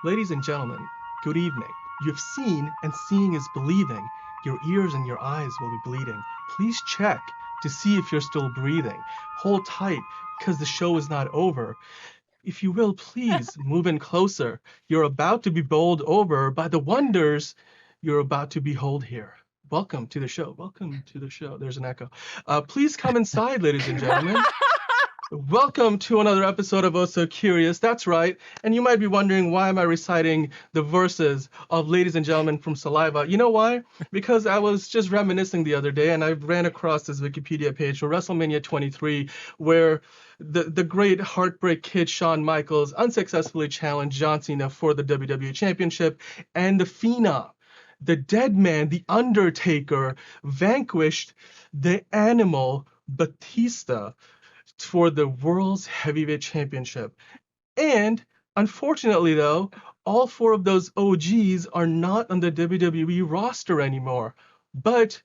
Ladies and gentlemen, good evening. You have seen, and seeing is believing. Your ears and your eyes will be bleeding. Please check to see if you're still breathing. Hold tight, because the show is not over. If you will, please move in closer. You're about to be bowled over by the wonders you're about to behold here. Welcome to the show. Welcome to the show. There's an echo. Please come inside, ladies and gentlemen. Welcome to another episode of Oh So Curious. That's right. And you might be wondering, why am I reciting the verses of Ladies and Gentlemen from Saliva? You know why? Because I was just reminiscing the other day and I ran across this Wikipedia page for WrestleMania 23 where the great Heartbreak Kid Shawn Michaels unsuccessfully challenged John Cena for the WWE Championship, and the Phenom, the Dead Man, the Undertaker, vanquished the Animal Batista for the World's Heavyweight Championship. And unfortunately, though, all four of those OGs are not on the WWE roster anymore. But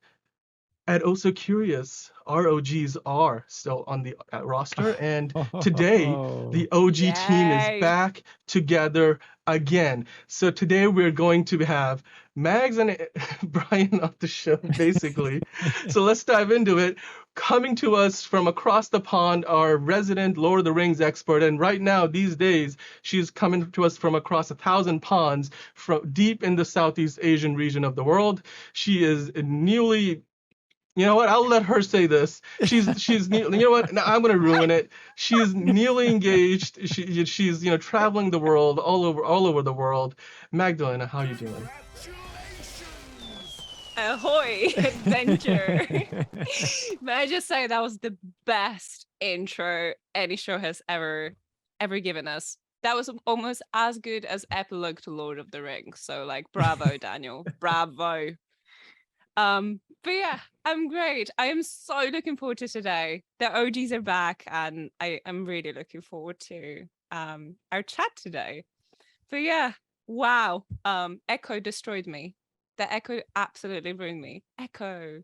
at Oh So Curious, our OGs are still on the roster. And today, the OG team is back together again. So today we're going to have Mags and Brian on the show, basically. So let's dive into it. Coming to us from across the pond, our resident Lord of the Rings expert, and right now, these days, she's coming to us from across 1,000 ponds, from deep in the Southeast Asian region of the world. She is newly, you know what? I'll let her say this. She's you know what? No, I'm gonna ruin it. She's newly engaged. She's traveling the world, all over the world. Magdalena, how you doing? Ahoy, adventure. May I just say that was the best intro any show has ever given us. That was almost as good as epilogue to Lord of the Rings. So bravo, Daniel. Bravo. But yeah, I'm great. I am so looking forward to today. The OGs are back and I am really looking forward to our chat today. But yeah, wow. Echo destroyed me. The echo absolutely ruined me. Echo.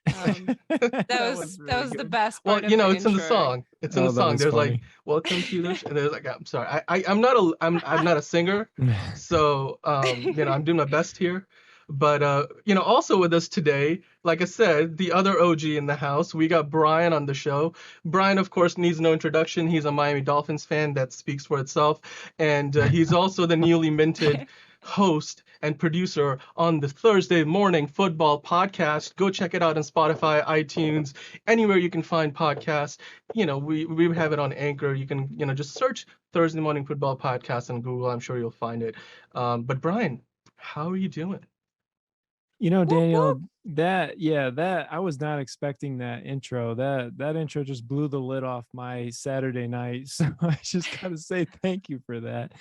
That was the best part of the it's intro. in the song. It's in the song. There's funny. Welcome to the and there's I'm sorry. I'm not a singer. So I'm doing my best here. But also with us today, like I said, the other OG in the house, we got Brian on the show. Brian, of course, needs no introduction. He's a Miami Dolphins fan that speaks for itself. And he's also the newly minted host and producer on the Thursday Morning Football Podcast. Go check it out on Spotify, iTunes, anywhere you can find podcasts. We have it on Anchor. You can just search Thursday Morning Football Podcast on Google. I'm sure you'll find it. But Brian, how are you doing? Daniel, that I was not expecting that intro. That intro just blew the lid off my Saturday night. So I just gotta say thank you for that.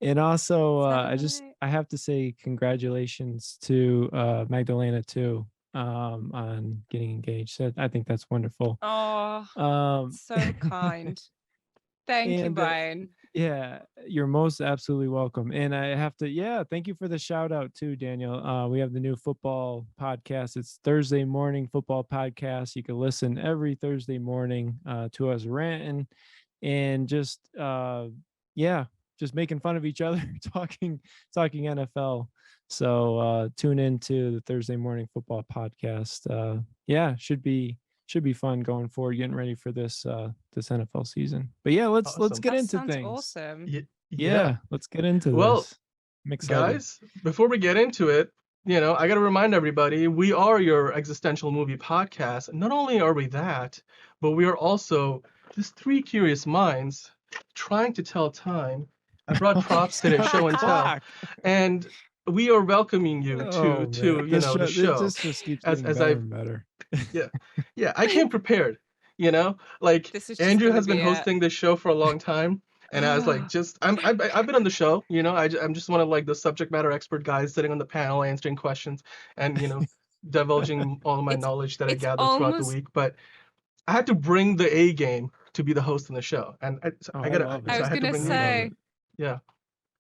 And also, I have to say congratulations to Magdalena too on getting engaged. So I think that's wonderful. Oh, so kind. Thank you, Brian. Yeah, you're most absolutely welcome. And I have to, thank you for the shout out too, Daniel. We have the new football podcast. It's Thursday Morning Football Podcast. You can listen every Thursday morning to us ranting and just making fun of each other, talking NFL. So tune into the Thursday Morning Football Podcast. Should be fun going forward, getting ready for this NFL season. But let's get into things. Awesome. Yeah, let's get into this. Well, I'm excited. Guys, before we get into it, I got to remind everybody, we are your existential movie podcast. Not only are we that, but we are also just three curious minds trying to tell time. I brought props today, show and tell, and we are welcoming you to the show. This just keeps getting better and better. Yeah, I came prepared. Andrew has been hosting this show for a long time, and I was like, I've been on the show. I'm just one of the subject matter expert guys sitting on the panel answering questions and divulging all of my knowledge that I gathered throughout the week. But I had to bring the A game to be the host on the show, and I had to bring say Yeah.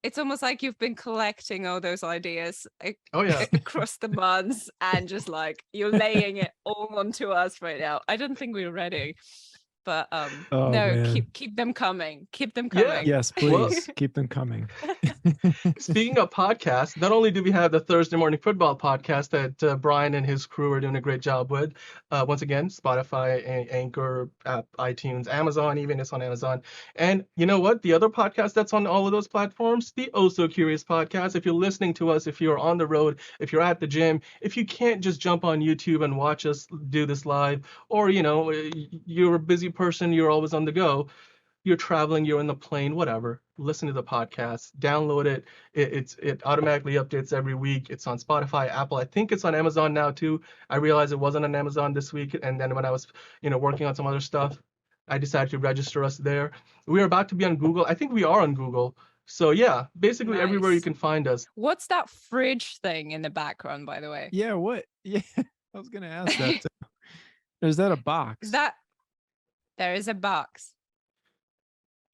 It's almost like you've been collecting all those ideas Oh yeah. across the months and just like you're laying it all onto us right now. I don't think we're ready. But Oh no, man. keep them coming. Keep them Yeah. coming. Yes, Well, please keep them coming. speaking of podcasts, not only do we have the Thursday Morning Football podcast that Brian and his crew are doing a great job with, once again, Spotify, Anchor, iTunes, Amazon, even it's on Amazon. And you know what? The other podcast that's on all of those platforms, the Oh So Curious podcast. If you're listening to us, if you're on the road, if you're at the gym, if you can't just jump on YouTube and watch us do this live, or you're a busy person, you're always on the go, you're traveling, you're in the plane, whatever, listen to the podcast, download it. It automatically updates every week. It's on Spotify, Apple. I think it's on Amazon now too. I realized it wasn't on Amazon this week, and then when I was, working on some other stuff, I decided to register us there. We're about to be on Google. I think we are on Google. So yeah, basically everywhere you Nice. can find us. What's that fridge thing in the background, by the way? Yeah, what? Yeah, I was gonna ask that too. Is that a box? There is a box.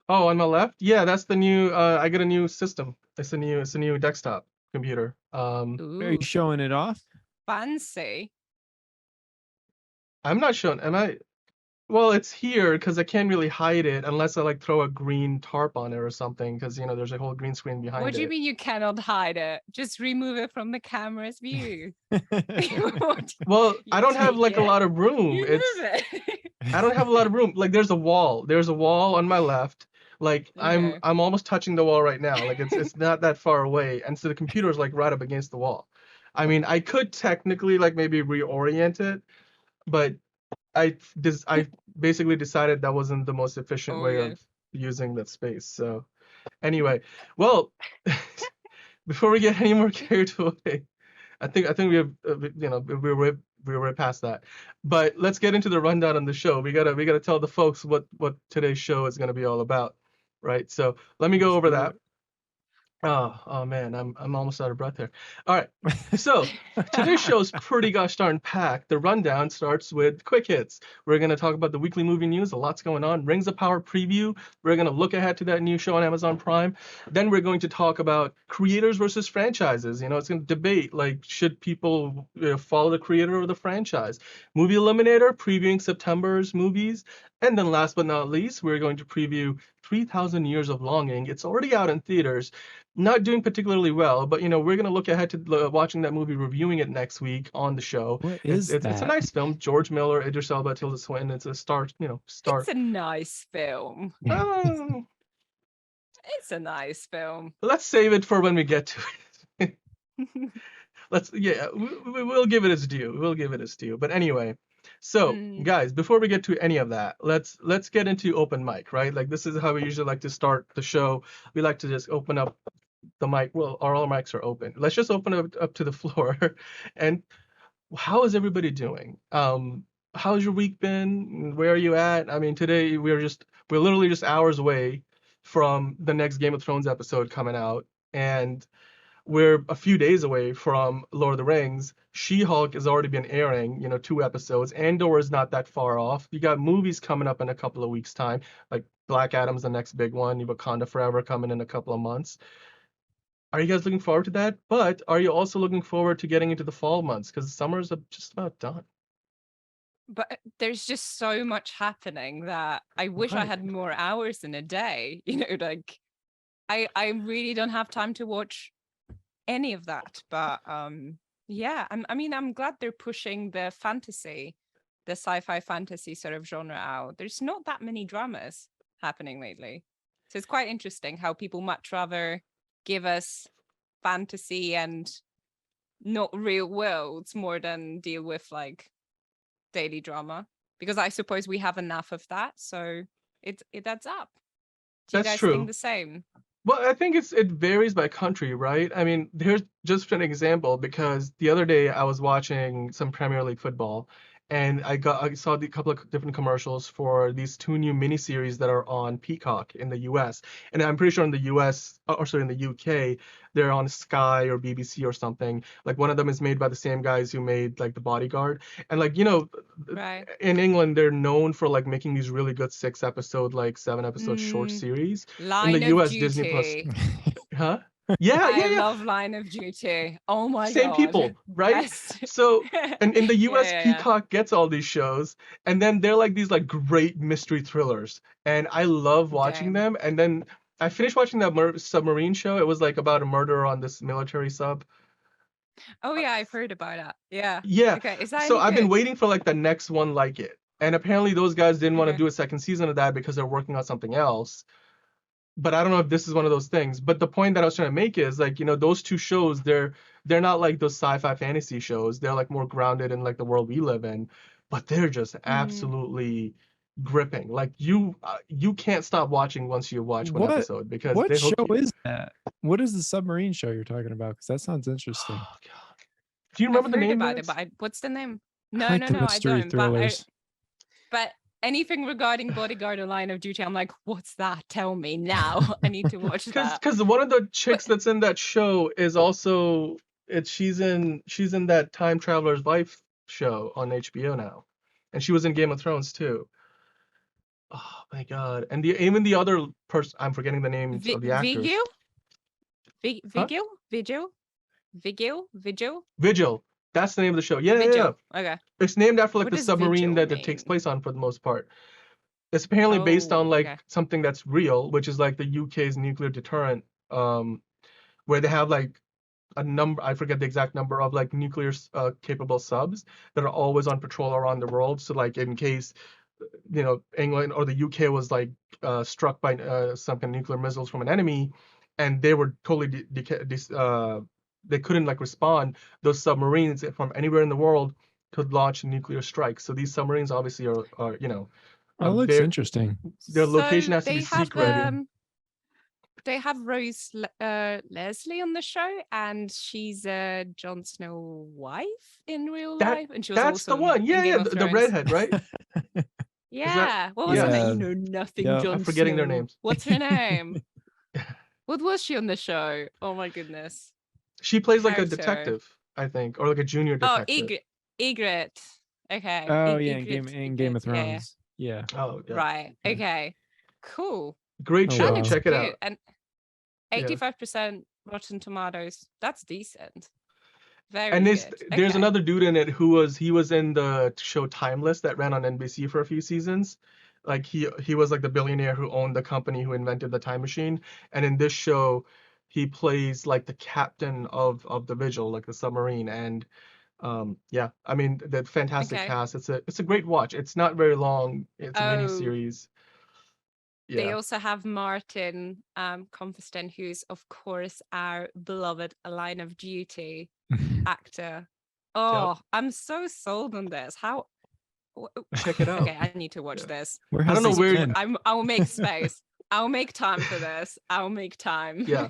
Oh, on my left? Yeah, that's the new I got a new system. It's a new desktop computer. Are you Ooh, showing it off? fancy. I'm not showing. Am I? Well, it's here because I can't really hide it unless I like throw a green tarp on it or something because there's a whole green screen behind What do you it. mean you cannot hide it? Just remove it from the camera's view. What? Well, I You don't have take like a it, lot of room. you It's move it. I don't have a lot of room. Like there's a wall. There's a wall on my left. Like I'm Okay. I'm almost touching the wall right now. Like it's not that far away, and so the computer's like right up against the wall. I mean, I could technically like maybe reorient it, but I basically decided that wasn't the most efficient way Okay. of using that space. So anyway, well, before we get any more carried away, I think we have we're way past that. But let's get into the rundown on the show. We gotta tell the folks what today's show is gonna be all about, right? So let me go Let's over do that. Oh man, I'm almost out of breath here. All right. So today's show is pretty gosh darn packed. The rundown starts with quick hits. We're going to talk about the weekly movie news, a lot's going on. Rings of Power preview. We're going to look ahead to that new show on Amazon Prime. Then we're going to talk about creators versus franchises. It's going to debate like should people follow the creator or the franchise. Movie Eliminator previewing September's movies. And then last but not least, we're going to preview 3,000 Years of Longing. It's already out in theaters, not doing particularly well, but we're gonna look ahead to watching that movie, reviewing it next week on the show. What It's is it's, it's a that? nice film. George Miller, Idris Elba, Tilda Swinton. It's a star. It's a nice film. Oh, It's a nice film. let's save it for when we get to it. We'll give it its due. We'll give it its due. But anyway, so Mm, guys, before we get to any of that, let's get into open mic, right? Like this is how we usually like to start the show. We like to just open up the mic. Well, all our mics are open. Let's just open it up to the floor. And how is everybody doing? How's your week been? Where are you at? I mean, today we're literally just hours away from the next Game of Thrones episode coming out, and we're a few days away from Lord of the Rings. She-Hulk has already been airing, 2 episodes. Andor is not that far off. You got movies coming up in a couple of weeks' time, like Black Adam's the next big one. You've Wakanda Forever coming in a couple of months. Are you guys looking forward to that? But are you also looking forward to getting into the fall months? Because summer's just about done. but there's just so much happening that I wish I Right. had more hours in a day. Like I really don't have time to watch any of that. But yeah, I'm glad they're pushing the sci-fi fantasy sort of genre out. There's not that many dramas happening lately. So it's quite interesting how people much rather give us fantasy and not real worlds more than deal with like daily drama. Because I suppose we have enough of that, so it adds up. Do you That's guys true. think the same? Well, I think it varies by country, right? I mean, here's just an example because the other day I was watching some Premier League football, and I saw a couple of different commercials for these 2 new miniseries that are on Peacock in the US. And I'm pretty sure in the US, or sorry, in the UK, they're on Sky or BBC or something. Like one of them is made by the same guys who made like The Bodyguard. And like, Right. in England, they're known for like making these really good 6-episode, like 7-episode short Mm, series. In the Line of US, Disney Plus, Duty. huh? Yeah, I yeah, yeah. love Line of Duty. Oh my Same God. people, right? Best. So, and in the Yeah, US, yeah, yeah. Peacock gets all these shows, and then they're like these like great mystery thrillers, and I love watching Damn. them. And then I finished watching that submarine show. It was like about a murder on this military sub. Oh yeah, I've heard about that. Yeah. Yeah, Okay. Is that so any I've been good? waiting for like the next one like it, and apparently those guys didn't want to Okay. do a second season of that because they're working on something else. But I don't know if this is one of those things. But the point that I was trying to make is like, those two shows, they're not like those sci-fi fantasy shows. They're like more grounded in like the world we live in, but they're just Mm. absolutely gripping. Like you can't stop watching once you watch one What episode because what they hook show you. is that? What is the submarine show you're talking about? Because that sounds interesting. Oh God. Do you I've remember the heard name, about it, Max? but what's the name? I No, like no, the no, I mystery don't. thrillers. But anything regarding Bodyguard or Line of Duty, I'm like, what's that? Tell me now. I need to watch that. Because one of the chicks But that's in that show is also she's in that Time Traveler's Wife show on HBO now, and she was in Game of Thrones too. Oh my God! And even the other person, I'm forgetting the names of the actors. Vigil? Huh? Vigil? Vigil. That's the name of the show. Yeah, yeah, yeah. Vigil. Okay. It's named after like What the does submarine Vigil that it takes mean? place on for the most part. It's apparently based on Oh, like okay. something that's real, which is like the UK's nuclear deterrent, where they have like a number, I forget the exact number of like nuclear capable subs that are always on patrol around the world. So like in case England or the UK was like struck by some kind of nuclear missiles from an enemy, and they were totally they couldn't like respond. Those submarines from anywhere in the world could launch a nuclear strike. So these submarines obviously are Oh, it looks interesting. their location So has to be they have secret. Rose Leslie on the show, and she's Jon Snow wife in real That life, and she was that's the also one. in Yeah, Game yeah, of the Thrones. redhead, right? Yeah. What was yeah. her name? Yeah. You know nothing, Yeah. Jon I'm forgetting their Snow. names. What's her name? What was she on the show? Oh my goodness. She plays like a Character. detective, I think, or like a junior Oh, detective. Egret. Okay. Oh yeah, in Egret. Game of Yeah, yeah. Thrones. Yeah. Oh, yeah. Right. Yeah. Okay. Cool. Great Oh, show. That wow. looks Check it good. out. And Yeah. 85% Rotten Tomatoes. That's decent. Very And good. there's Okay. another dude in it who was in the show Timeless that ran on NBC for a few seasons. Like he was like the billionaire who owned the company who invented the time machine. And in this show, he plays like the captain of the Vigil, like the submarine. And yeah, I mean the fantastic Okay. cast. It's a great watch. It's not very long. It's a mini Oh, series. they Yeah. also have Martin Confeston, who's of course our beloved Line of Duty actor. Oh, I'm so sold on this. How? Check it out. Okay, I need to watch this. Where I has don't know this where been? I'll make space. I'll make time for this. I'll make time. Yeah.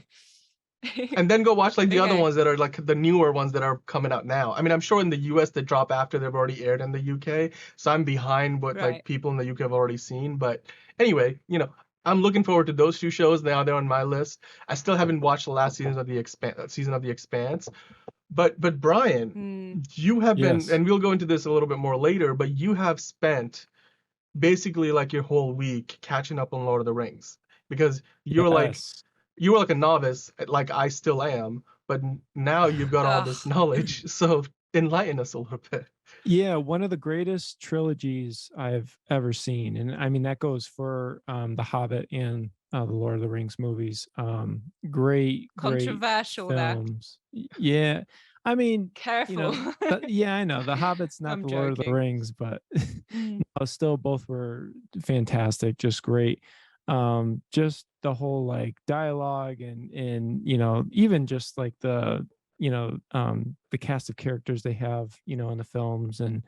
And then go watch like the other Okay. ones that are like the newer ones that are coming out now. I mean, I'm sure in the US they drop after they've already aired in the UK, so I'm behind what like Right. people in the UK have already seen. But anyway, I'm looking forward to those two shows now. They're on my list. I still haven't watched the last season of the Expanse. But Brian, Hmm. you have been, Yes. and we'll go into this a little bit more later, but you have spent basically like your whole week catching up on Lord of the Rings because you were like a novice, like I still am, but now you've got all this Ugh. knowledge. So enlighten us a little bit. Yeah, one of the greatest trilogies I've ever seen, and I mean that goes for The Hobbit and the Lord of the Rings movies. Great Controversial there. films. Yeah, I mean, Careful. yeah, I know The Hobbit's not I'm the Lord of the joking. Rings, but Mm. still both were fantastic, just great. Just the whole like dialogue and even just like the cast of characters they have in the films. And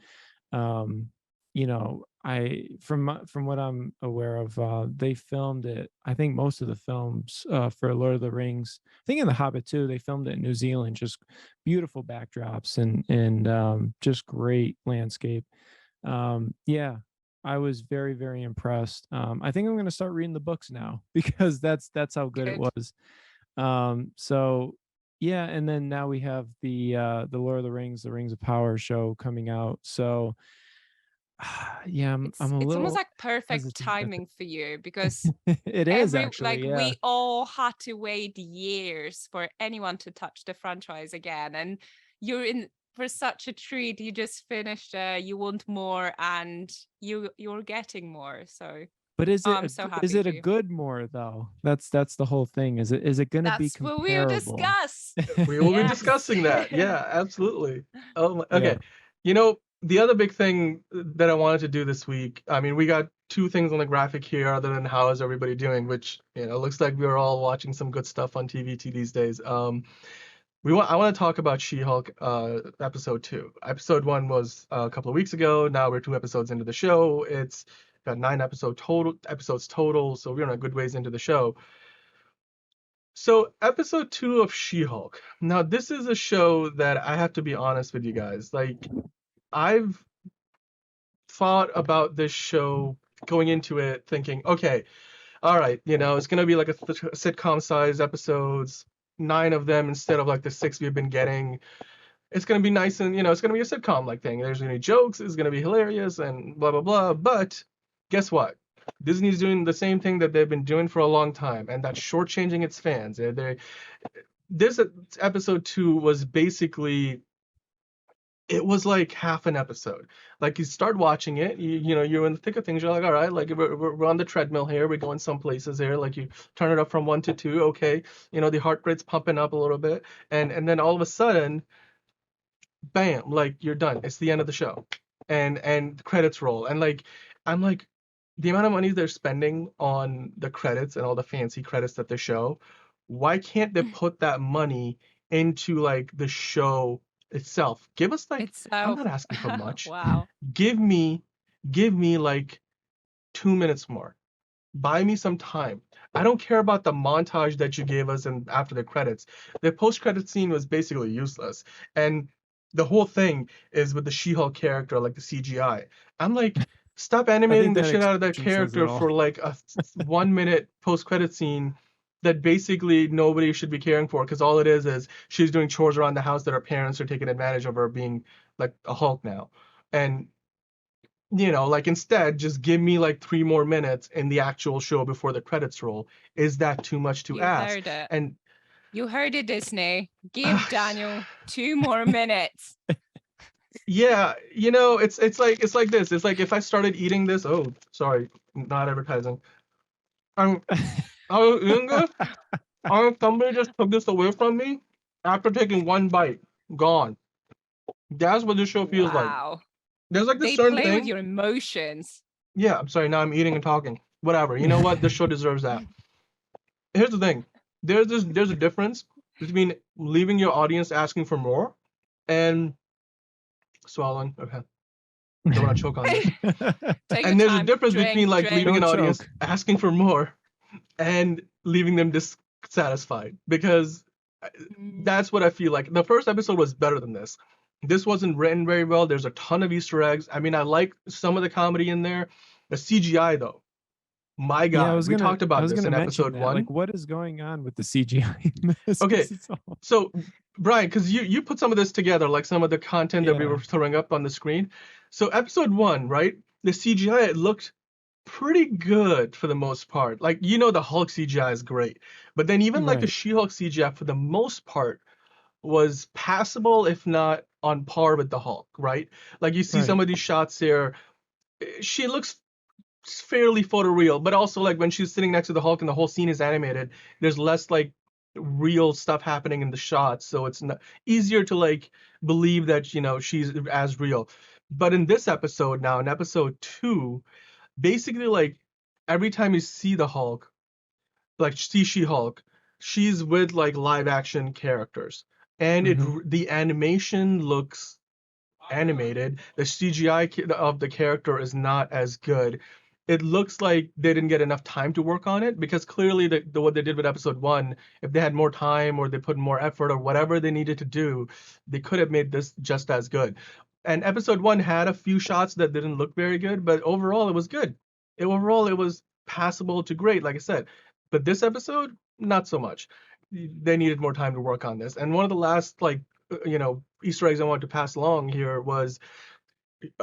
I from what I'm aware of, they filmed it, I think most of the films for Lord of the Rings, I think in The Hobbit too, they filmed it in New Zealand. Just beautiful backdrops and just great landscape. Yeah, I was very, very impressed. I think I'm going to start reading the books now because that's how good it Good. was. So yeah, and then now we have the Lord of the Rings, the Rings of Power show coming out. So yeah, I'm a It's almost little like perfect hesitant with timing for you because it. It is every actually, like yeah. we all had to wait years for anyone to touch the franchise again, and you're in for such a treat. You just finished, you want more, and you're getting more. So But is it I'm so is happy it for a you. good more though? That's the whole thing. Is it going to be That's what we'll comparable? discuss. We will be Yes. discussing that. Yeah, absolutely. Oh, Yeah. okay. The other big thing that I wanted to do this week, I mean, we got two things on the graphic here other than how is everybody doing, which, looks like we're all watching some good stuff on TVT these days. I want to talk about She-Hulk episode 2. Episode 1 was a couple of weeks ago. Now we're 2 episodes into the show. It's got 9 episodes total, so we're on a good ways into the show. So, episode 2 of She-Hulk. Now, this is a show that I have to be honest with you guys. Like, I've thought about this show going into it thinking, okay, all right, it's going to be like a sitcom size episodes, 9 of them instead of like the 6 we've been getting. It's going to be nice and, it's going to be a sitcom like thing. There's going to be jokes, it's going to be hilarious and blah, blah, blah. But guess what? Disney's doing the same thing that they've been doing for a long time, and that's shortchanging its fans. This episode 2 was basically, it was like half an episode. Like you start watching it, you're in the thick of things. You're like, all right, like we're on the treadmill here. We're going some places here. Like you turn it up from 1 to 2. Okay, the heart rate's pumping up a little bit, and then all of a sudden, bam, like you're done. It's the end of the show, and the credits roll, and like I'm like, the amount of money they're spending on the credits and all the fancy credits that they show, why can't they put that money into like the show itself? Give us like, It's I'm so not asking for much. wow. Give me give me like 2 minutes more. Buy me some time. I don't care about the montage that you gave us and after the credits. The post-credit scene was basically useless. And the whole thing is with the She-Hulk character, like the CGI. I'm like, stop I think animating the that shit out of that expression says it character all. for like a 1 minute post-credit scene that basically nobody should be caring for, because all it is she's doing chores around the house that her parents are taking advantage of her being like a Hulk now. And like instead, just give me like 3 more minutes in the actual show before the credits roll. Is that too much to You ask? heard it. And You heard it, Disney. Give Daniel 2 more minutes. yeah, it's like this. It's like if I started eating this. Oh, sorry, not advertising. I'm I was eating this, and somebody just took this away from me after taking one bite. Gone. That's what this show feels like. Wow. There's like this They certain play with thing. your emotions. Yeah, I'm sorry. Now I'm eating and talking. Whatever. You know what? This show deserves that. Here's the thing. There's a difference between leaving your audience asking for more and swallowing. Okay. Don't want to choke on this. Take your And there's a time. difference Drink, between like leaving drink. an Don't audience choke. asking for more and leaving them dissatisfied, because that's what I feel like. The first episode was better than this. This wasn't written very well. There's a ton of Easter eggs. I mean, I like some of the comedy in there. The CGI though, my Yeah, God, we talked I about was this gonna in mention episode that. Like, 1. what is going on with the CGI in this? Okay, 'Cause it's all, so Brian, because you put some of this together, like some of the content that we yeah, were throwing up on the screen. So episode 1, right? The CGI, it looked pretty good for the most part. Like, the Hulk CGI is great, but then even like the right, She-Hulk CGI for the most part was passable, if not on par with the Hulk, right? Like you see some right. of these shots here, she looks fairly photoreal, but also like when she's sitting next to the Hulk and the whole scene is animated, there's less like real stuff happening in the shots, so it's not easier to like believe that she's as real. But in this episode now, in episode 2, basically like every time you see the Hulk, like see She-Hulk, she's with like live action characters, and Hmm. the animation looks animated. The CGI of the character is not as good. It looks like they didn't get enough time to work on it, because clearly what they did with episode 1, if they had more time or they put more effort or whatever they needed to do, they could have made this just as good. And episode 1 had a few shots that didn't look very good, but overall it was good. Overall it was passable to great, like I said. But this episode, not so much. They needed more time to work on this. And one of the last Easter eggs I wanted to pass along here was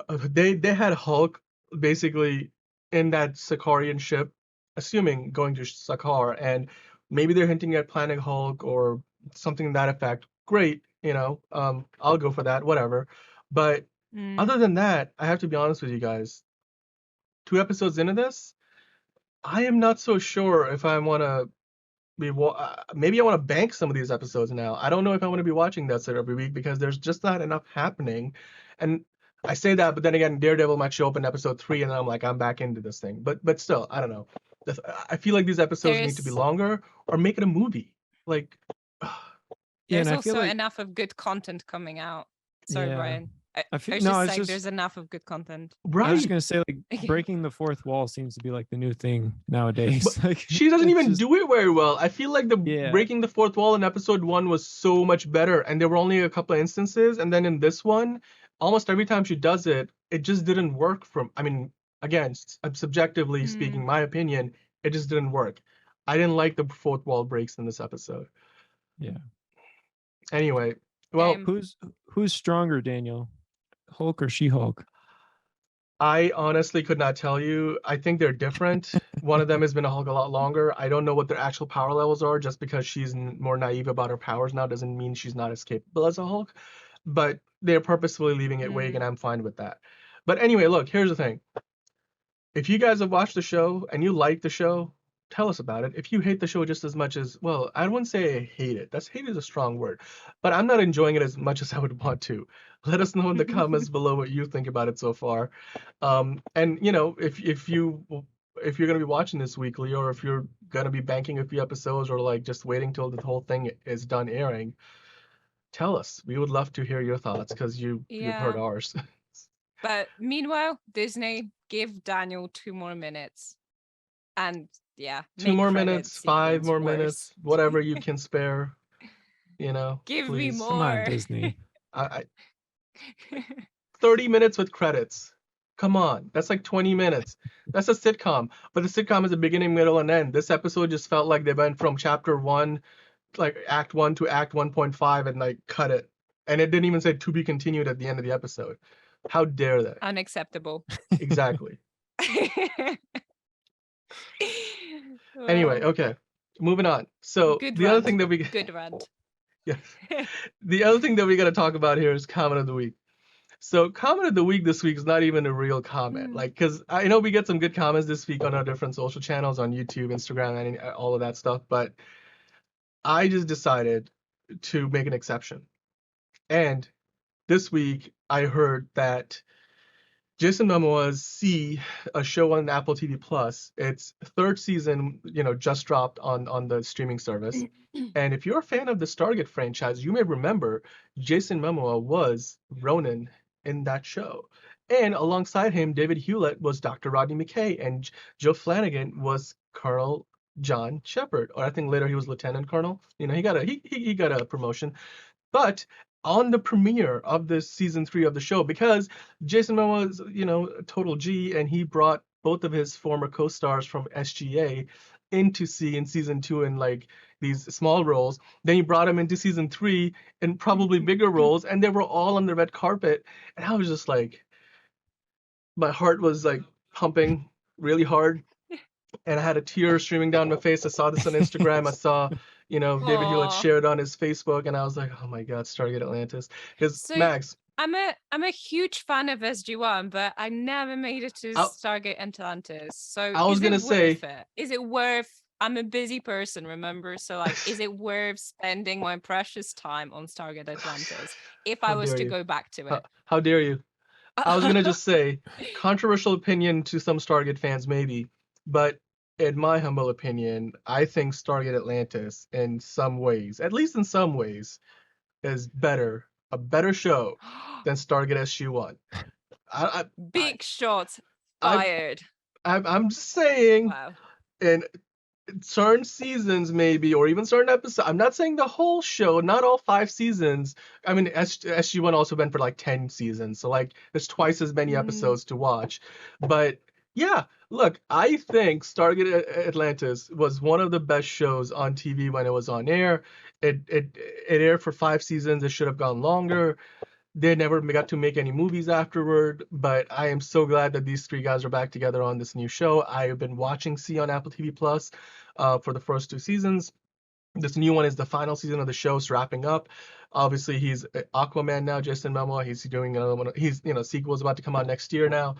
they had Hulk basically in that Sakarian ship, assuming going to Sakaar, and maybe they're hinting at Planet Hulk or something to that effect. Great, I'll go for that, whatever. But other than that, I have to be honest with you guys. 2 episodes into this, I am not so sure if I want to maybe I want to bank some of these episodes now. I don't know if I want to be watching that every week because there's just not enough happening. And I say that, but then again, Daredevil might show up in episode 3, and then I'm like, I'm back into this thing. But still, I don't know. I feel like these episodes need to be longer or make it a movie. Like, there's and also enough of good content coming out. Sorry, Brian. I feel, there's enough of good content. Right. I was just gonna say, like, breaking the fourth wall seems to be like the new thing nowadays. Like, she doesn't even do it very well. I feel like the breaking the fourth wall in episode 1 was so much better, and there were only a couple of instances, and then in this one, almost every time she does it, it just didn't work. Again, subjectively speaking, my opinion, it just didn't work. I didn't like the fourth wall breaks in this episode. Yeah. Anyway, well, who's stronger, Daniel? Hulk or She-Hulk? I honestly could not tell you. I think they're different. One of them has been a Hulk a lot longer. I don't know what their actual power levels are. Just because she's more naive about her powers now doesn't mean she's not as capable as a Hulk. But they're purposefully leaving it vague, and I'm fine with that. But anyway, look, here's the thing. If you guys have watched the show and you like the show, tell us about it. If you hate the show just as much as, well, I wouldn't say I hate it. Hate is a strong word. But I'm not enjoying it as much as I would want to. Let us know in the comments below what you think about it so far. And if you're gonna be watching this weekly, or if you're gonna be banking a few episodes, or like just waiting till the whole thing is done airing, tell us. We would love to hear your thoughts because you've heard ours. But meanwhile, Disney, give Daniyal 2 more minutes. And 2 more minutes, 5 more minutes, whatever you can spare. Give please. me more. Come on, Disney. 30 minutes with credits. Come on, that's like 20 minutes. That's a sitcom, but the sitcom is a beginning, middle, and end. This episode just felt like they went from chapter 1, like act 1 to act 1.5, and like cut it. And it didn't even say to be continued at the end of the episode. How dare they? Unacceptable. Exactly. Anyway, okay, moving on. So other thing that we good rant. Yeah. The other thing that we got to talk about here is comment of the week. So comment of the week this week is not even a real comment, because I know we get some good comments this week on our different social channels on YouTube, Instagram, and all of that stuff, but I just decided to make an exception. And this week I heard that Jason Momoa's See, a show on Apple TV Plus, its 3rd season, just dropped on the streaming service. And if you're a fan of the Stargate franchise, you may remember Jason Momoa was Ronan in that show. And alongside him, David Hewlett was Dr. Rodney McKay, and Joe Flanagan was Colonel John Shepard, or I think later he was Lieutenant Colonel. He got a promotion. But on the premiere of this season 3 of the show, because Jason Momoa is, a total G, and he brought both of his former co-stars from SGA into in season 2 in like these small roles. Then he brought him into season 3 in probably bigger roles, and they were all on the red carpet. And I was just like, my heart was like pumping really hard, and I had a tear streaming down my face. I saw this on Instagram. I saw, David Hewlett shared on his Facebook, and I was like, oh my God, Stargate Atlantis. Because Max, I'm a huge fan of SG1, but I never made it to Stargate Atlantis. So I was gonna say, is it worth? I'm a busy person, remember? So like, is it worth spending my precious time on Stargate Atlantis if I was to go back to it? How dare you? I was gonna just say, controversial opinion to some Stargate fans maybe, but in my humble opinion, I think Stargate Atlantis, in some ways, at least in some ways, is a better show than Stargate SG-1. Big shots fired. I'm just saying. Wow. And certain seasons maybe, or even certain episodes. I'm not saying the whole show, not all 5 seasons. I mean, SG1 also went for like 10 seasons, so like there's twice as many episodes to watch. But yeah, look, I think Stargate Atlantis was one of the best shows on TV when it was on air. It aired for 5 seasons. It should have gone longer. They never got to make any movies afterward, but I am so glad that these three guys are back together on this new show. I have been watching C on Apple TV Plus for the first 2 seasons. This new one is the final season of the show. It's wrapping up. Obviously, he's Aquaman now, Jason Momoa. He's doing another one. He's, sequel is about to come out next year now.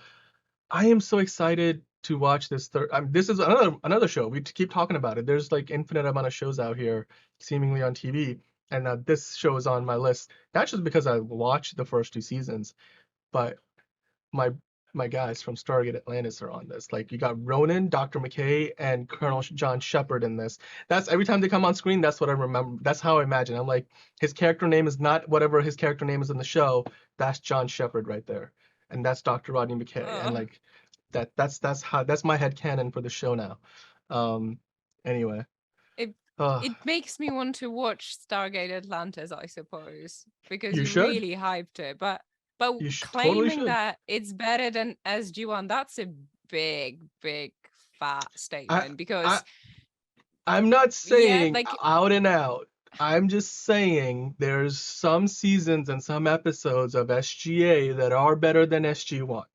I am so excited to watch this third. This is another show. We keep talking about it. There's like infinite amount of shows out here, seemingly on TV, and this show is on my list. Not just because I watched the first 2 seasons, but my my guys from Stargate Atlantis are on this. Like you got Ronan, Dr. McKay, and Colonel John Shepard in this. That's every time they come on screen. That's what I remember. That's how I imagine. I'm like, his character name is not whatever his character name is in the show. That's John Shepard right there, and that's Dr. Rodney McKay, and like that's my headcanon for the show now. Anyway. It makes me want to watch Stargate Atlantis, I suppose, because You you should. really hyped it. But Totally claiming should. that it's better than SG1, that's a big, big fat statement. Because I'm not saying like out and out. I'm just saying there's some seasons and some episodes of SGA that are better than SG1.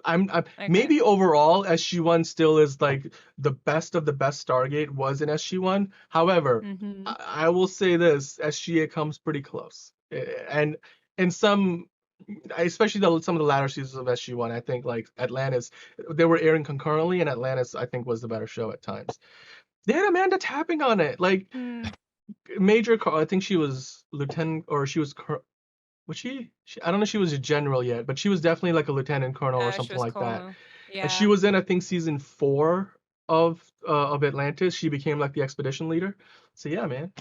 I'm okay. Maybe overall SG1 still is like the best of the best Stargate was in SG1. However, I will say this, SGA comes pretty close. And in some, especially some of the latter seasons of SG1, I think like Atlantis, they were airing concurrently, and Atlantis I think was the better show at times. They had Amanda Tapping on it, like Major. I think she was lieutenant, or she was. Was she? I don't know if she was a general yet, but she was definitely like a lieutenant colonel or something like that. Yeah. And she was in, I think, season 4 of Atlantis. She became like the expedition leader. So yeah, man.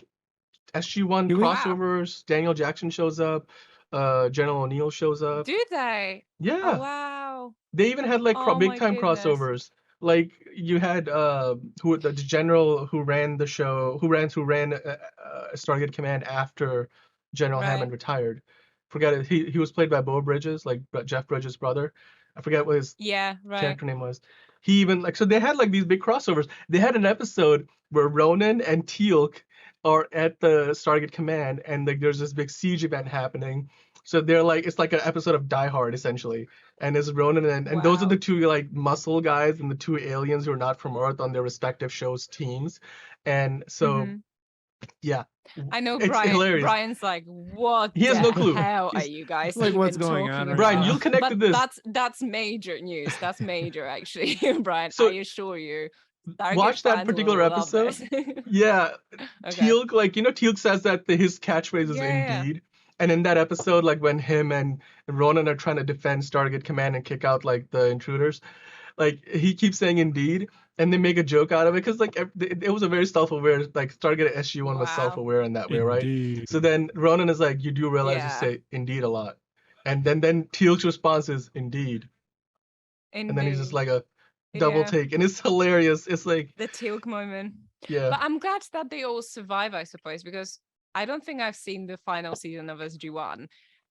SG1 crossovers. Wow. Daniel Jackson shows up. General O'Neill shows up. Do they? Yeah. Oh, wow. They even had like big time crossovers. Like you had the general who ran the show, who ran Stargate Command after General Hammond retired. Forget it. He was played by Beau Bridges, like Jeff Bridges' brother. I forget what his character name was. He even so they had like these big crossovers. They had an episode where Ronan and Teal'c are at the Stargate Command, and like there's this big siege event happening. So they're like, it's like an episode of Die Hard essentially, and it's Ronan and those are the two like muscle guys and the two aliens who are not from Earth on their respective shows teams, and so yeah. I know it's hilarious. Brian's like, what he has the no clue. hell are you guys like what's going on right Brian, now? you'll connect to this. That's major news. That's major actually. Brian, so, I assure you. Watch that particular episode. Yeah. Okay. Teal'c, like, Teal'c says that his catchphrase is indeed. And in that episode, like when him and Ronan are trying to defend Stargate Command and kick out like the intruders, like he keeps saying indeed, and they make a joke out of it because like it was a very self-aware, like Stargate SG1 was self-aware in that way, right? So then Ronan is like, you do realize you say indeed a lot, and then Teal'c's response is indeed, and then he's just like a double take, and it's hilarious. It's like the Teal'c moment. Yeah. But I'm glad that they all survive, I suppose, because I don't think I've seen the final season of SG1,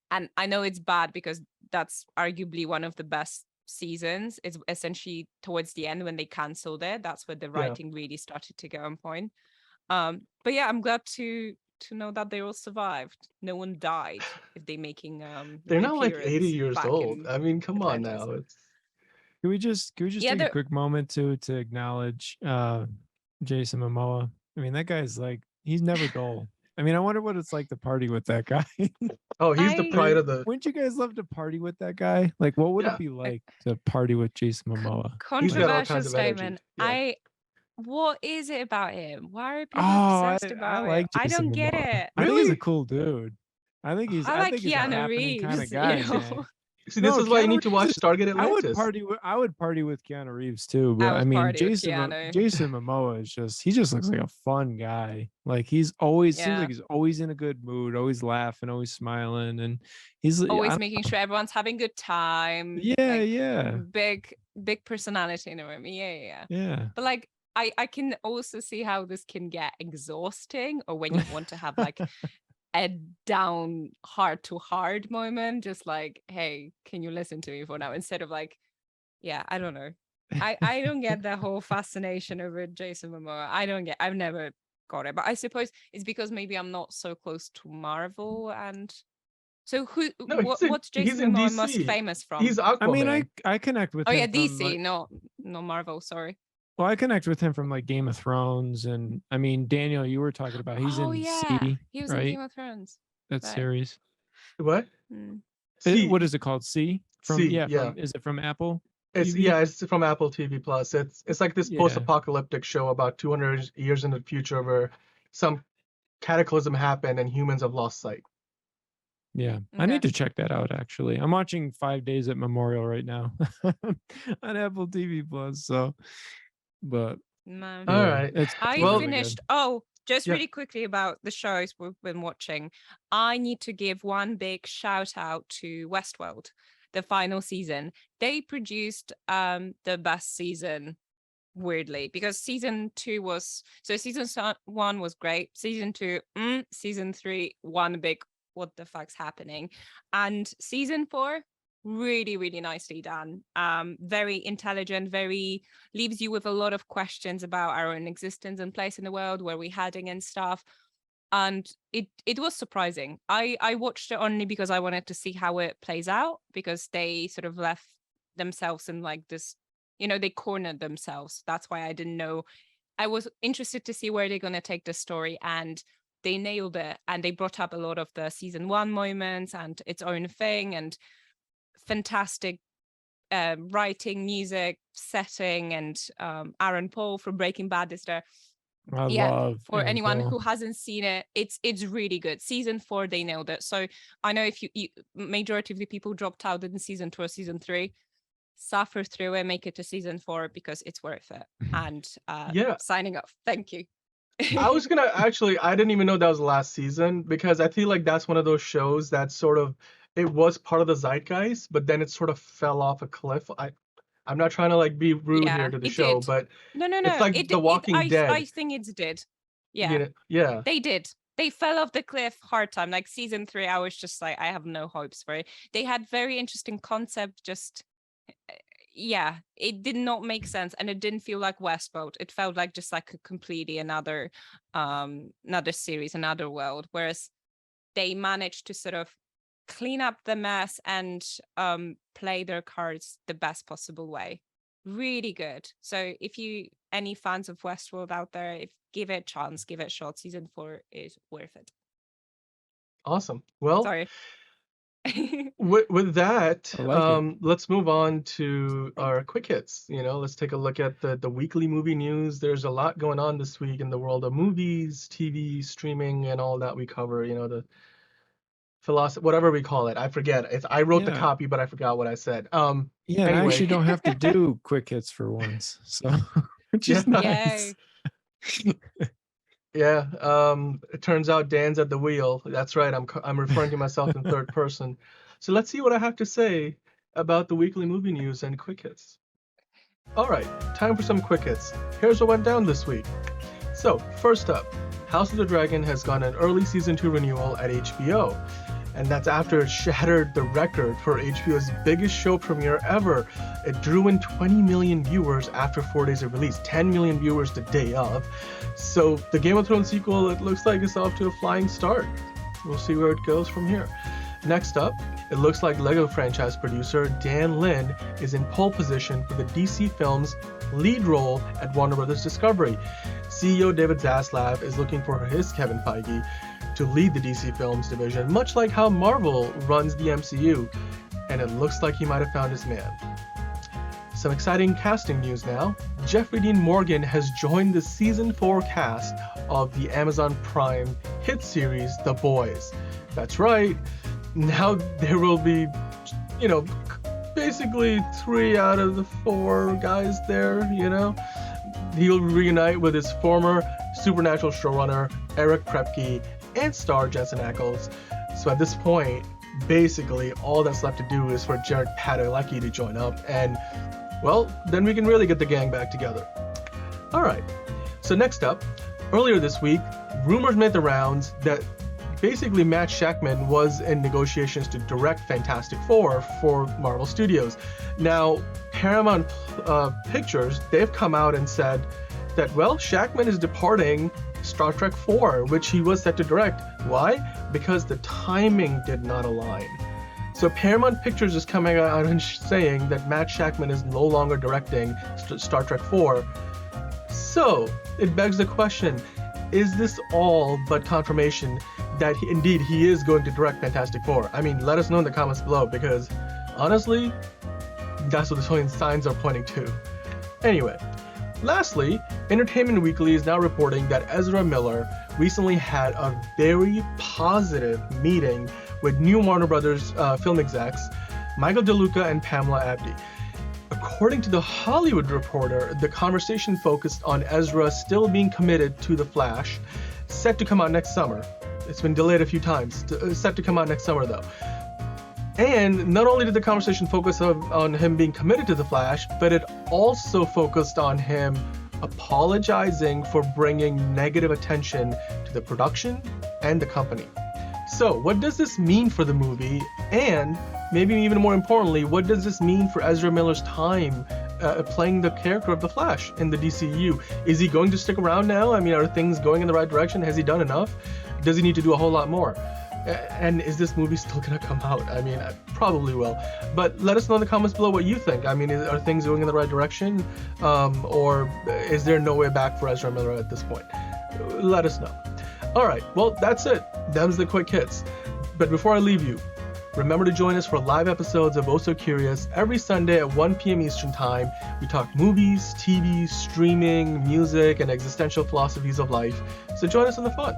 and I know it's bad because that's arguably one of the best seasons. It's essentially towards the end when they cancelled it. That's where the writing really started to go on point. But yeah, I'm glad to know that they all survived. No one died if they're making they're not like 80 years old. I mean, come on now. It's Can we just take a quick moment to acknowledge Jason Momoa? I mean, that guy's like, he's never dull. I mean, I wonder what it's like to party with that guy. Oh, he's the pride of the. Wouldn't you guys love to party with that guy? Like, what would it be like to party with Jason Momoa? Controversial statement. Yeah. What is it about him? Why are people obsessed about him? I don't get it. I think he's a cool dude. I think he's Keanu Reeves kind of guy. Man. See, this is why you need to watch Stargate Atlantis. I would party with Keanu Reeves too, but I mean, Jason Momoa is he just looks like a fun guy. Like he's always seems like he's always in a good mood, always laughing, always smiling, and he's always making sure everyone's having a good time. Yeah, Big personality in the room. Yeah. Yeah. But like, I can also see how this can get exhausting, or when you want to have like a down heart to heart moment, just like, hey, can you listen to me for now? Instead of like, yeah, I don't know. I don't get the whole fascination over Jason Momoa. I've never got it. But I suppose it's because maybe I'm not so close to Marvel. And so No, what's he's Jason in Momoa most DC. famous from? He's I mean, Aquaman. I connect with Oh him yeah, from, DC, like, no Marvel, sorry. well, I connect with him from like Game of Thrones, and I mean, Daniel, you were talking about he's Oh in yeah, C, he was in right? Game of Thrones. That Right. series. What? What C. is it called? C? From C, yeah. from is it from Apple It's TV? it's from Apple TV Plus. It's like this Yeah. post-apocalyptic show about 200 years in the future where some cataclysm happened and humans have lost sight. Yeah, I Okay. need to check that out. Actually, I'm watching 5 Days at Memorial right now on Apple TV Plus. So, but No. All yeah, right. it's I Well, really good. finished. Oh, just Yeah. really quickly about the shows we've been watching. I need to give one big shout out to Westworld, the final season. They produced the best season, weirdly, because season 1 was great. Season 2, season 3, one big what the fuck's happening, and season 4 really, really nicely done. Very intelligent, very leaves you with a lot of questions about our own existence and place in the world, where we're heading and stuff. And it was surprising. I watched it only because I wanted to see how it plays out, because they sort of left themselves in like this, they cornered themselves. That's why I didn't know. I was interested to see where they're going to take the story, and they nailed it. And they brought up a lot of the season 1 moments and its own thing, and fantastic writing, music, setting, and Aaron Paul from Breaking Bad is there. I Yeah, love for Aaron anyone Paul. who hasn't seen it, it's really good. Season 4, they nailed it. So I know if you majority of the people dropped out in season 2 or season 3, suffer through it, make it to season 4, because it's worth it. And Yeah. signing off. Thank you. I was gonna actually, I didn't even know that was the last season, because I feel like that's one of those shows that sort of, it was part of the zeitgeist, but then it sort of fell off a cliff. I'm not trying to like be rude Yeah, here to the it show, did. but No. it's like The Walking Dead. I think it did. Yeah, You know, yeah. they did. They fell off the cliff hard time. Like season 3, I was just like, I have no hopes for it. They had very interesting concept, just yeah, it did not make sense, and it didn't feel like Westworld. It felt like just like a completely another series, another world. Whereas they managed to sort of clean up the mess and play their cards the best possible way. Really good. So if you any fans of Westworld out there, give it a chance, give it a shot. Season 4 is worth it. Awesome. Well, Sorry. with that, I like it. let's move on to our quick hits. Let's take a look at the weekly movie news. There's a lot going on this week in the world of movies, TV, streaming, and all that we cover. The philosophy, whatever we call it. I forget. I wrote the Yeah. copy, but I forgot what I said. Yeah, and I Anyway. actually don't have to do quick hits for once, so which is Yeah. nice. Yeah. It turns out Dan's at the wheel. That's right. I'm referring to myself in third person. So let's see what I have to say about the weekly movie news and quick hits. All right, time for some quick hits. Here's what went down this week. So first up, House of the Dragon has gotten an early season 2 renewal at HBO. And that's after it shattered the record for HBO's biggest show premiere ever. It drew in 20 million viewers after 4 days of release, 10 million viewers the day of. So the Game of Thrones sequel, it looks like it's off to a flying start. We'll see where it goes from here. Next up, it looks like LEGO franchise producer Dan Lin is in pole position for the DC film's lead role at Warner Bros. Discovery. CEO David Zaslav is looking for his Kevin Feige to lead the DC Films division, much like how Marvel runs the MCU, and it looks like he might have found his man. Some exciting casting news now. Jeffrey Dean Morgan has joined the season 4 cast of the Amazon Prime hit series The Boys. That's right, now there will be, basically 3 out of the 4 guys there, He'll reunite with his former Supernatural showrunner, Eric Kripke, and star Jensen Ackles. So at this point, basically all that's left to do is for Jared Padalecki to join up, and well, then we can really get the gang back together. All right. So next up, earlier this week, rumors made the rounds that basically Matt Shakman was in negotiations to direct Fantastic Four for Marvel Studios. Now, Paramount Pictures, they've come out and said that, well, Shakman is departing Star Trek 4, which he was set to direct. Why? Because the timing did not align. So Paramount Pictures is coming out and saying that Matt Shakman is no longer directing Star Trek 4. So it begs the question, is this all but confirmation that indeed he is going to direct Fantastic Four? I mean, let us know in the comments below, because honestly, that's what the signs are pointing to. Anyway, lastly, Entertainment Weekly is now reporting that Ezra Miller recently had a very positive meeting with new Warner Brothers film execs, Michael DeLuca and Pamela Abdy. According to the Hollywood Reporter, the conversation focused on Ezra still being committed to The Flash, set to come out next summer. It's been delayed a few times, set to come out next summer though. And not only did the conversation focus on him being committed to The Flash, but it also focused on him apologizing for bringing negative attention to the production and the company. So what does this mean for the movie? And maybe even more importantly, what does this mean for Ezra Miller's time playing the character of the Flash in the DCU? Is he going to stick around now? I mean, are things going in the right direction? Has he done enough? Does he need to do a whole lot more? And is this movie still going to come out? I mean, I probably will. But let us know in the comments below what you think. I mean, are things going in the right direction? Or is there no way back for Ezra Miller at this point? Let us know. All right, well, that's it. Them's the quick hits. But before I leave you, remember to join us for live episodes of Oh So Curious every Sunday at 1 p.m. Eastern Time. We talk movies, TV, streaming, music, and existential philosophies of life. So join us in the fun.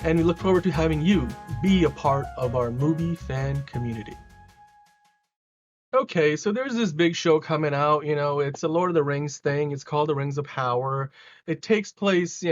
And we look forward to having you be a part of our movie fan community. Okay, so there's this big show coming out, it's a Lord of the Rings thing. It's called The Rings of Power. It takes place,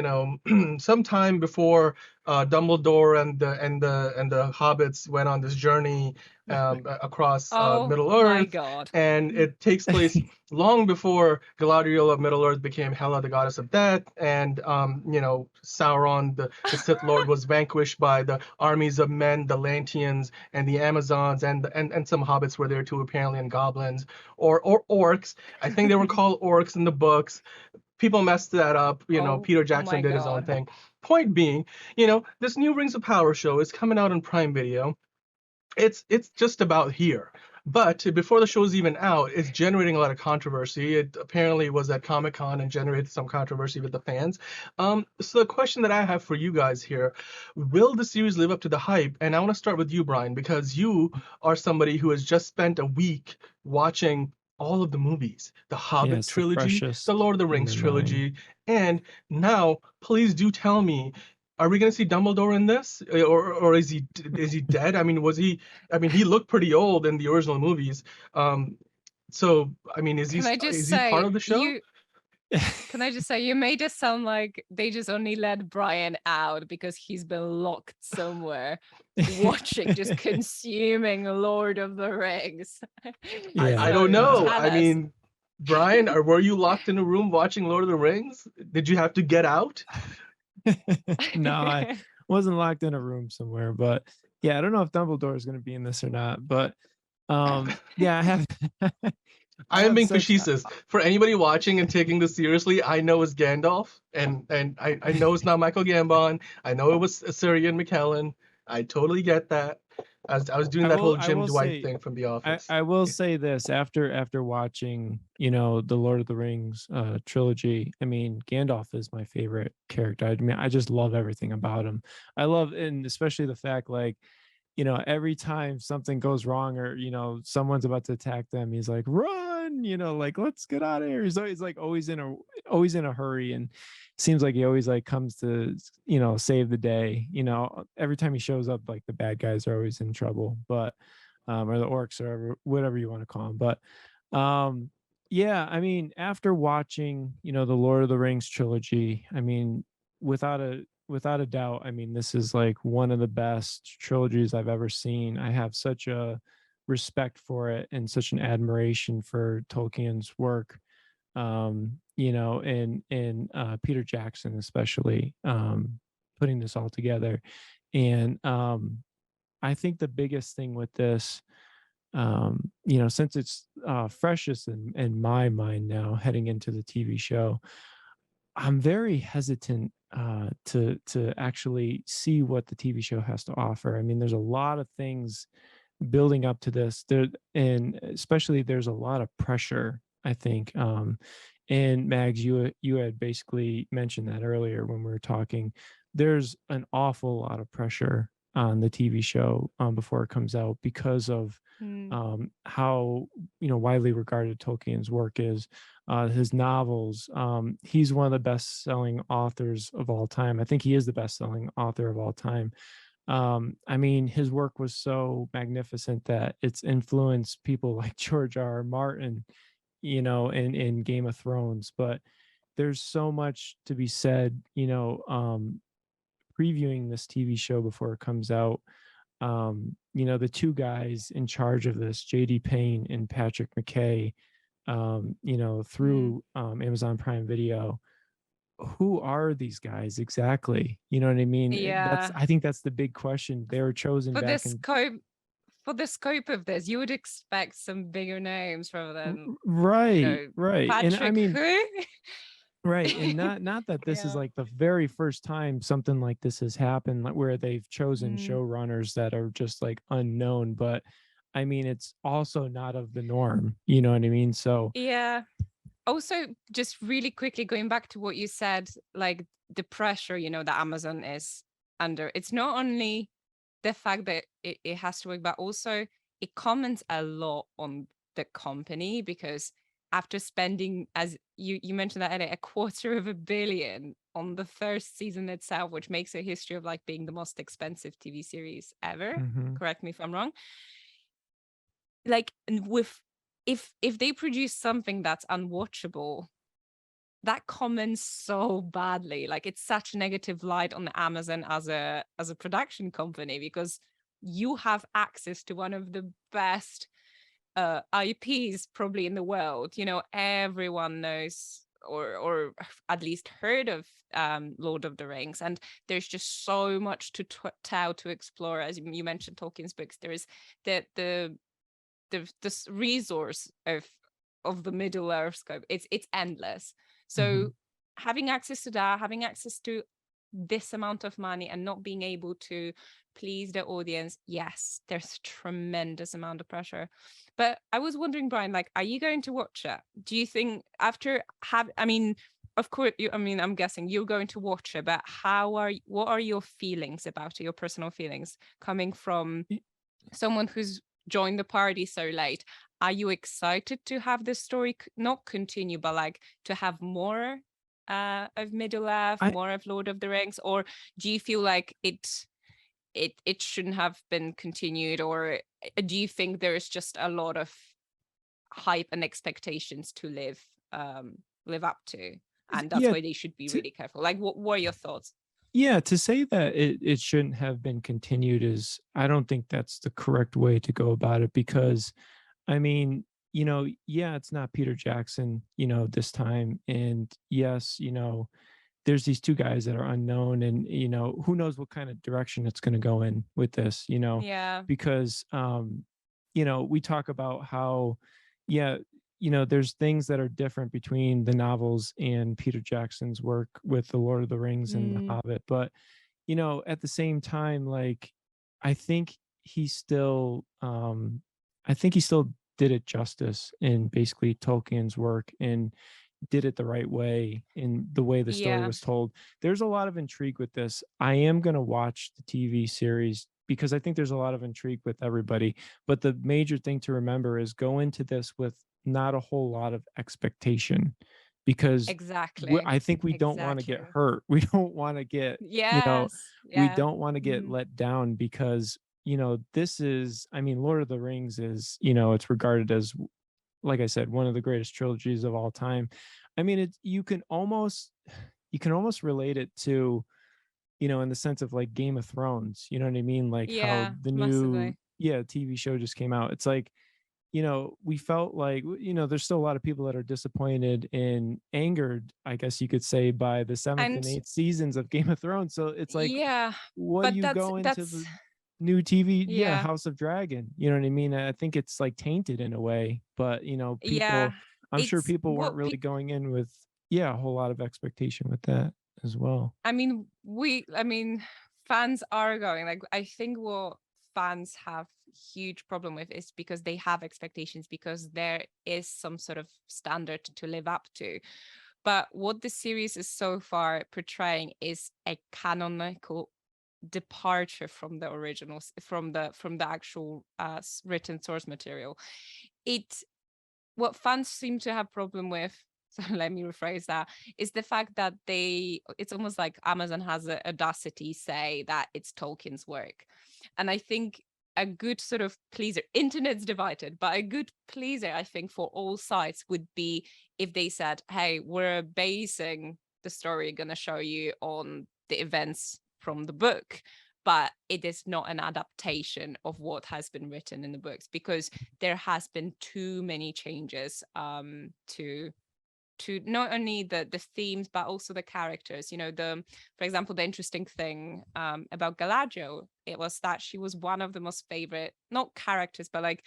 sometime before Dumbledore and the hobbits went on this journey across Middle Earth. My God. And it takes place long before Galadriel of Middle Earth became Hela, the goddess of death, and Sauron, the Sith Lord, was vanquished by the armies of men, the Lantians, and the Amazons, and some hobbits were there too, apparently, and goblins or orcs. I think they were called orcs in the books. People messed that up. Peter Jackson did his own thing. Point being, this new Rings of Power show is coming out on Prime Video. It's just about here. But before the show's even out, it's generating a lot of controversy. It apparently was at Comic-Con and generated some controversy with the fans. So the question that I have for you guys here, will the series live up to the hype? And I want to start with you, Brian, because you are somebody who has just spent a week watching all of the movies, the Hobbit trilogy, the Lord of the Rings trilogy, and now please do tell me, are we going to see Dumbledore in this, or is he dead? I mean, he looked pretty old in the original movies. So I mean, is he part of the show? Can I just say, you made it sound like they just only let Brian out because he's been locked somewhere watching, just consuming Lord of the Rings. I don't know. I mean, Brian, were you locked in a room watching Lord of the Rings? Did you have to get out? No, I wasn't locked in a room somewhere, but yeah, I don't know if Dumbledore is going to be in this or not, but yeah, I have. I am being facetious. For anybody watching and taking this seriously, I know it's Gandalf, and I know it's not Michael Gambon. I know it was Sir Ian McKellen. I totally get that. I was doing that whole Jim Dwight thing from The Office. I will say this, after watching, the Lord of the Rings trilogy, I mean, Gandalf is my favorite character. I mean, I just love everything about him. I love, and especially the fact, like, every time something goes wrong or, someone's about to attack them, he's like, run, like, let's get out of here. He's always in a hurry, and seems like he always like comes to, save the day. Every time he shows up, like, the bad guys are always in trouble, but or the orcs or whatever you want to call them. But yeah, I mean, after watching, the Lord of the Rings trilogy, I mean, without a doubt, I mean, this is like one of the best trilogies I've ever seen. I have such a respect for it and such an admiration for Tolkien's work. and Peter Jackson especially, putting this all together. And I think the biggest thing with this, since it's freshest in my mind now heading into the TV show, I'm very hesitant to actually see what the TV show has to offer. I mean, there's a lot of things building up to this there, and especially there's a lot of pressure, I think. And Mags, you had basically mentioned that earlier when we were talking. There's an awful lot of pressure on the TV show before it comes out because of Mm. how widely regarded Tolkien's work is, his novels. He's one of the best-selling authors of all time. I think he is the best-selling author of all time. I mean, his work was so magnificent that it's influenced people like George R. R. Martin, in Game of Thrones. But there's so much to be said, previewing this TV show before it comes out. The two guys in charge of this, JD Payne and Patrick McKay, through Amazon Prime Video. Who are these guys exactly? You know what I mean? Yeah. I think that's the big question. They were chosen For back in the scope of this, you would expect some bigger names rather than right. And I Patrick mean, who? right. And not that this is Yeah. like the very first time something like this has happened, like where they've chosen Mm. showrunners that are just like unknown, but I mean, it's also not of the norm. You know what I mean? So Yeah. Also, just really quickly going back to what you said, like the pressure, that Amazon is under. It's not only the fact that it has to work, but also it comments a lot on the company, because after spending, as you mentioned that earlier, $250 million on the first season itself, which makes a history of like being the most expensive TV series ever. mhm. Correct me if I'm wrong. Like, with if they produce something that's unwatchable, that comments so badly. Like, it's such a negative light on Amazon as a production company, because you have access to one of the best IPs probably in the world. Everyone knows or at least heard of Lord of the Rings, and there's just so much to tell, to explore. As you mentioned, Tolkien's books, there is the this resource of the Middle Earth scope. It's endless. So Mhm. having access to that, having access to this amount of money, and not being able to please the audience, yes, there's a tremendous amount of pressure. But I was wondering, Brian, like, are you going to watch it? Do you think after I mean, of course, I'm guessing you're going to watch it, but what are your feelings about it, your personal feelings, coming from Y- someone who's joined the party so late? Are you excited to have the story not continue, but like to have more of Middle Earth, I more of Lord of the Rings? Or do you feel like it shouldn't have been continued? Or do you think there is just a lot of hype and expectations to live up to, and that's yeah, why they should be to, really careful? Like, what are your thoughts? yeah, to say that it shouldn't have been continued is, I don't think that's the correct way to go about it, because I mean, yeah, it's not Peter Jackson, this time. And yes, there's these two guys that are unknown, and who knows what kind of direction it's going to go in with this, Yeah. because we talk about how, yeah, there's things that are different between the novels and Peter Jackson's work with the Lord of the Rings and the Mm, Hobbit. But at the same time, like, I think he still I think he still did it justice in basically Tolkien's work, and did it the right way in the way the story yeah. was told. There's a lot of intrigue with this. I am going to watch the TV series because I think there's a lot of intrigue with everybody. But the major thing to remember is go into this with not a whole lot of expectation, because Exactly. I think we don't want to get Exactly. hurt. We don't want to get, Yes. we Yeah. don't want to get Mhm. let down, because this is, I mean, Lord of the Rings is, it's regarded as, like I said, one of the greatest trilogies of all time. I mean, it's, you can almost relate it to, in the sense of like Game of Thrones. You know what I mean? Like how Yeah, the new, massively. yeah, TV show just came out. It's like we felt like, there's still a lot of people that are disappointed and angered, I guess you could say, by the 7th and And 8th seasons of Game of Thrones. So it's like, yeah, what do but you go into that's the new TV? Yeah, yeah, House of Dragon. You know what I mean? I think it's like tainted in a way, but yeah. I'm sure It's people weren't what really going in with, a whole lot of expectation with that as well. I mean, fans are going, like, I think what fans have huge problem with is because they have expectations, because there is some sort of standard to live up to. But what the series is so far portraying is a canonical departure from the originals, from the actual written source material. It What fans seem to have problem with, so let me rephrase that, is the fact that it's almost like Amazon has the audacity say that it's Tolkien's work. And I think a good sort of pleaser, internet's divided, but a good pleaser, I think, for all sides would be if they said, hey, we're basing the story going to show you on the events from the book, but it is not an adaptation of what has been written in the books, because there has been too many changes to not only the themes but also the characters. For example, the interesting thing about Galadriel, it was that she was one of the most favorite, not characters, but like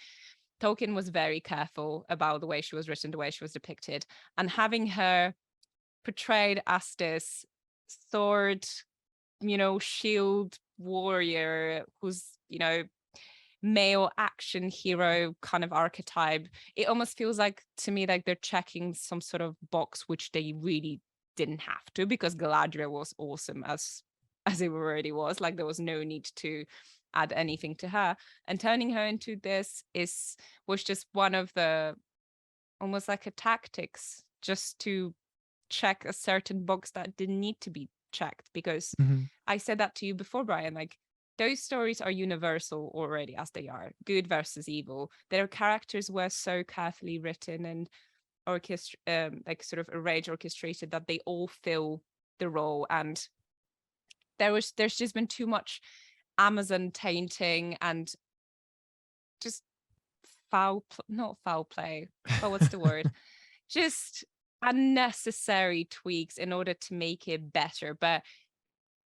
Tolkien was very careful about the way she was written, the way she was depicted, and having her portrayed as this sword, shield warrior who's, male action hero kind of archetype. It almost feels like, to me, like they're checking some sort of box which they really didn't have to, because Galadriel was awesome as it already was. Like, there was no need to add anything to her, and turning her into this was just one of the, almost like a tactics, just to check a certain box that didn't need to be checked. Because Mhm. I said that to you before, Brian, like, those stories are universal already as they are, good versus evil. Their characters were so carefully written and like sort of arranged, orchestrated, that they all fill the role. And there's just been too much Amazon tainting and just not foul play, but what's the word? Just unnecessary tweaks in order to make it better. But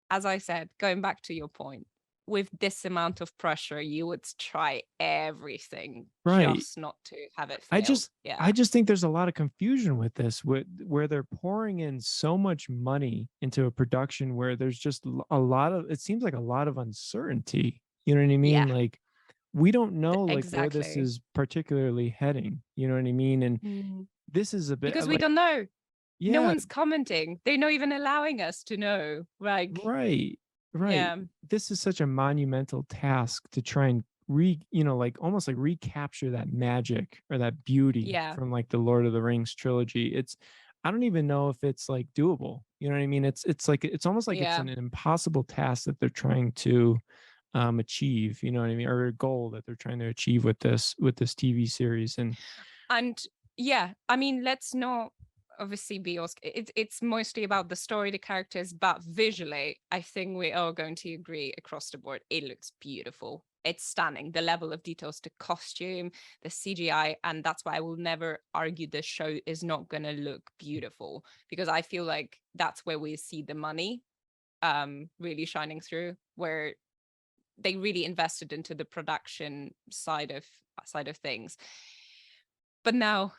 as I said, going back to your point, with this amount of pressure, you would try everything Right. just not to have it I fail. just Yeah. I just think there's a lot of confusion with this, where they're pouring in so much money into a production where there's just a lot of, it seems like a lot of uncertainty. You know what I mean? Yeah, Like, we don't know like where this exactly. is particularly heading. You know what I mean? And Mm. this is a bit Because we like, don't know. No yeah, one's commenting. They're not even allowing us to know. Like, right, right. yeah, This is such a monumental task to try and like almost like recapture that magic or that beauty yeah, from like the Lord of the Rings trilogy. I don't even know if it's like doable. You know what I mean? It's like, it's almost like it's yeah. an impossible task that they're trying to achieve, you know what I mean? Or a goal that they're trying to achieve with this TV series. And And yeah, I mean, let's not obviously be it's mostly about the story, the characters, but visually, I think we are going to agree across the board, it looks beautiful. It's stunning. The level of details, the costume, the CGI, and that's why I will never argue the show is not going to look beautiful, because I feel like that's where we see the money really shining through, where they really invested into the production side of things. But now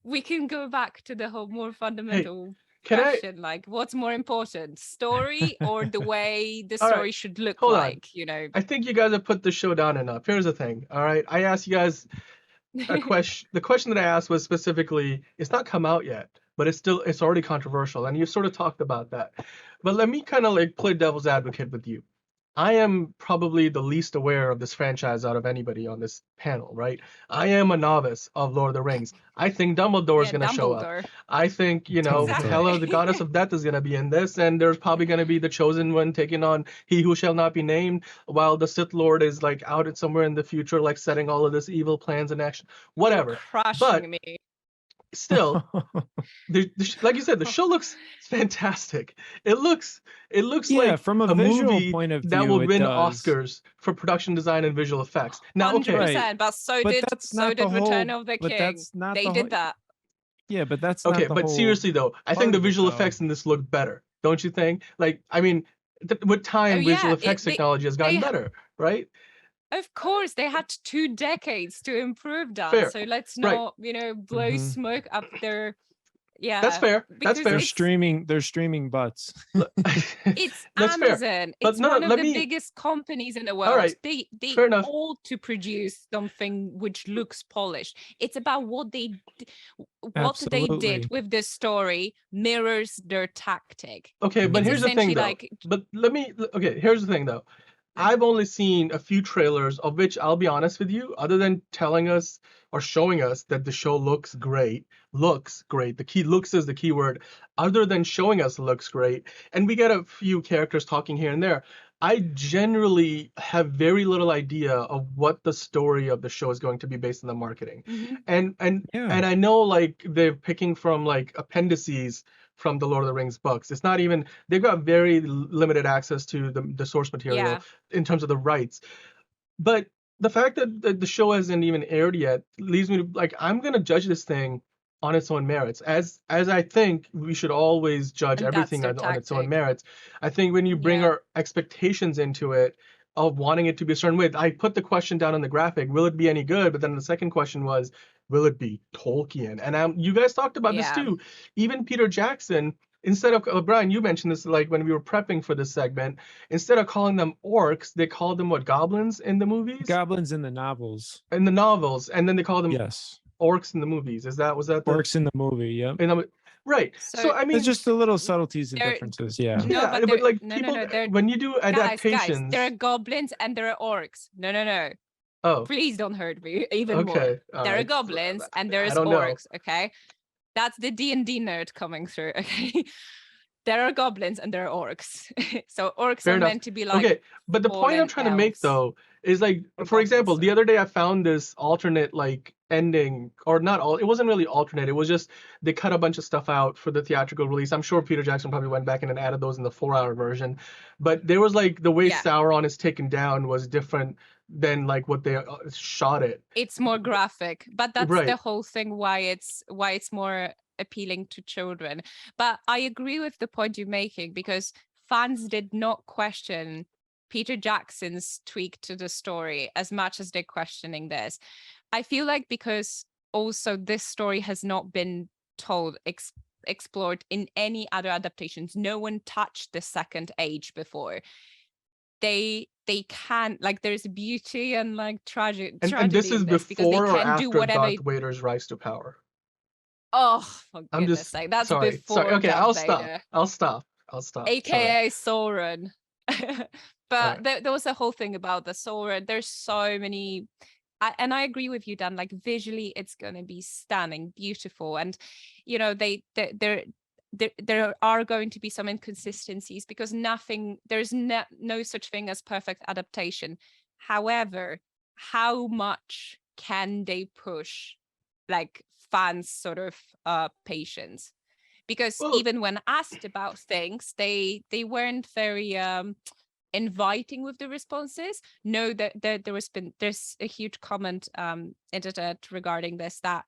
we can go back to the whole more Hey, fundamental can I? question, like, what's more important, story or the way the All right, story should look hold on. like? I think you guys have put the show down enough. Here's the thing. All right, I asked you guys a question. The question that I asked was specifically, it's not come out yet, but it's already controversial, and you sort of talked about that. But let me kind of like play devil's advocate with you. I am probably the least aware of this franchise out of anybody on this panel, right? I am a novice of Lord of the Rings. I think Dumbledore is Yeah, going to show up. Dumbledore. I think, Dumbledore. Hela, the Exactly. goddess of death, is going to be in this, and there's probably going to be the chosen one taking on he who shall not be named, while the Sith Lord is like out somewhere in the future, like setting all of this evil plans in action. You're Whatever. But crushing me. still, like you said, the show looks fantastic. It looks Yeah, like from a a visual movie point of that view, will it win does. Oscars for production design and visual effects. Now, okay, 100%, but so But did that's not the Return whole. of the But King. that's not They the whole. did that. Yeah, but that's okay, not the but whole seriously though, I think part the of it, visual though. effects in this look better, don't you think? Like, I mean, with Oh time, visual yeah, effects technology has they gotten better, right? of course they had 2 decades to improve that. Fair, So let's right? not, blow Mhm. smoke up their That's fair. That's because fair. They're streaming butts. it's That's fair. Amazon. But It's no, one of let the me. biggest companies in the All world. right, They fair enough. ought to produce something which looks polished. It's about what they did Absolutely. with this story mirrors their tactic. Okay, but It's here's the thing essentially though. like But let me. Okay, here's the thing though. I've only seen a few trailers, of which I'll be honest with you, other than telling us or showing us that the show looks great, The key looks is the key word. Other than showing us looks great, and we get a few characters talking here and there. I generally have very little idea of what the story of the show is going to be based on the marketing. Mhm. And Yeah. I know like they're picking from like appendices from the Lord of the Rings books. It's not even they've got very limited access to the source material yeah. in terms of the rights. But the fact that the show hasn't even aired yet leaves me to like I'm gonna judge this thing on its own merits, as I think we should always judge And that's everything their on its own tactic. merits. I think when you bring Yeah. our expectations into it of wanting it to be a certain way, I put the question down on the graphic, will it be any good? But then the second question was, will it be Tolkien? And you guys talked about this Yeah. too. Even Peter Jackson, instead of Brian, you mentioned this like when we were prepping for this segment. Instead of calling them orcs, they called them what, goblins in the movies, Goblins in the novels. in the novels, and then they called them Yes. orcs in the movies. Was that the Orcs in the movie. Yep. right? So So I It's mean, just the little subtleties and they're differences. Yeah. no, yeah, but but they're like no, people they're when you do guys, there adaptations. are goblins and there are orcs. No. Oh, Please don't hurt me even more. okay, all There are right. goblins and I there's don't know. orcs, okay? That's the D&D nerd coming through, okay? There are goblins and there are orcs. So orcs Fair are enough. meant to be like Okay, but the point I'm fallen trying to make elves though is like, or for example, goblins. the other day I found this alternate like ending, or not all. It wasn't really alternate. It was just they cut a bunch of stuff out for the theatrical release. I'm sure Peter Jackson probably went back in and added those in the 4-hour version, but there was like the way Yeah. Sauron is taken down was different than like what they shot it. It's more graphic, but that's the Right. whole thing why it's more appealing to children. But I agree with the point you're making because fans did not question Peter Jackson's tweak to the story as much as they're questioning this. I feel like because also this story has not been told explored in any other adaptations. No one touched the Second Age before. They can't, like, there's beauty and like tragedy And this is in this because they before or can do after whatever. Darth Vader's rise to power? Oh, for I'm goodness just sake, that's sorry. before Okay, Darth I'll Vader, stop. Sorry. aka Sauron. All But right. there was a whole thing about the Sauron. There's so many, and I agree with you, Dan. Like visually, it's gonna be stunning, beautiful, and there are going to be some inconsistencies because there's no such thing as perfect adaptation. However, how much can they push like fans sort of patience? Because Well, even when asked about things, they weren't very inviting with the responses. No, there's a huge comment internet regarding this, that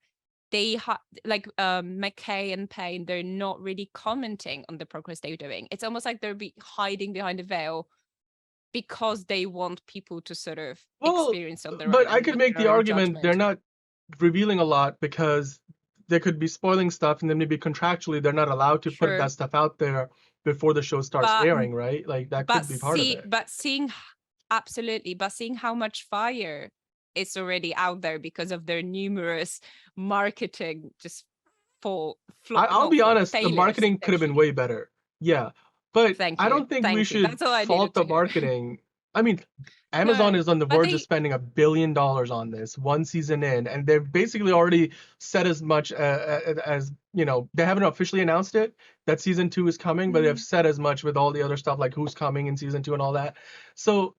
they like McKay and Payne, they're not really commenting on the progress they're doing. It's almost like they're hiding behind a veil because they want people to sort of experience on their own but I and could make make their the own argument they're judgment. not revealing a lot because they could be spoiling stuff, and then maybe contractually they're not allowed to put Sure. that stuff out there before the show starts But airing, right? Like that could be part of it. Absolutely, but seeing how much fire is already out there because of their numerous marketing just I'll be honest, the failures, marketing could have been way better. Yeah, but Thank I you. don't think we Thank you. should That's all I fault needed the to hear. marketing. I mean, Amazon No, is on the but verge of spending $1 billion on this one season in, and they've basically already said as much as they haven't officially announced it that season 2 is coming, but they've said as much with all the other stuff like who's coming in season 2 and all that. So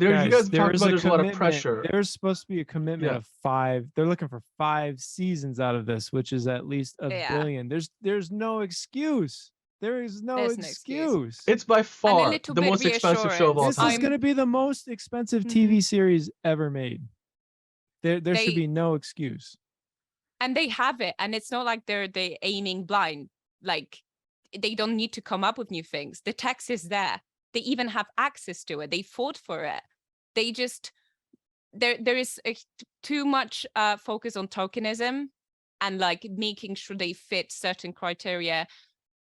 You guys there talked is about a there's a lot of commitment. pressure. There's supposed to be a commitment Yeah. of 5. They're looking for 5 seasons out of this, which is at least $1 Yeah. billion. There's no excuse. There is no There's no excuse. excuse. It's by And a far little the bit most expensive show of all reassurance. This is time. going to be the most expensive Mhm. TV series ever made. There should They- be no excuse. And they have it, and it's not like they're aiming blind. Like, they don't need to come up with new things. The text is there. They even have access to it. They fought for it. They just there is too much focus on tokenism and like making sure they fit certain criteria,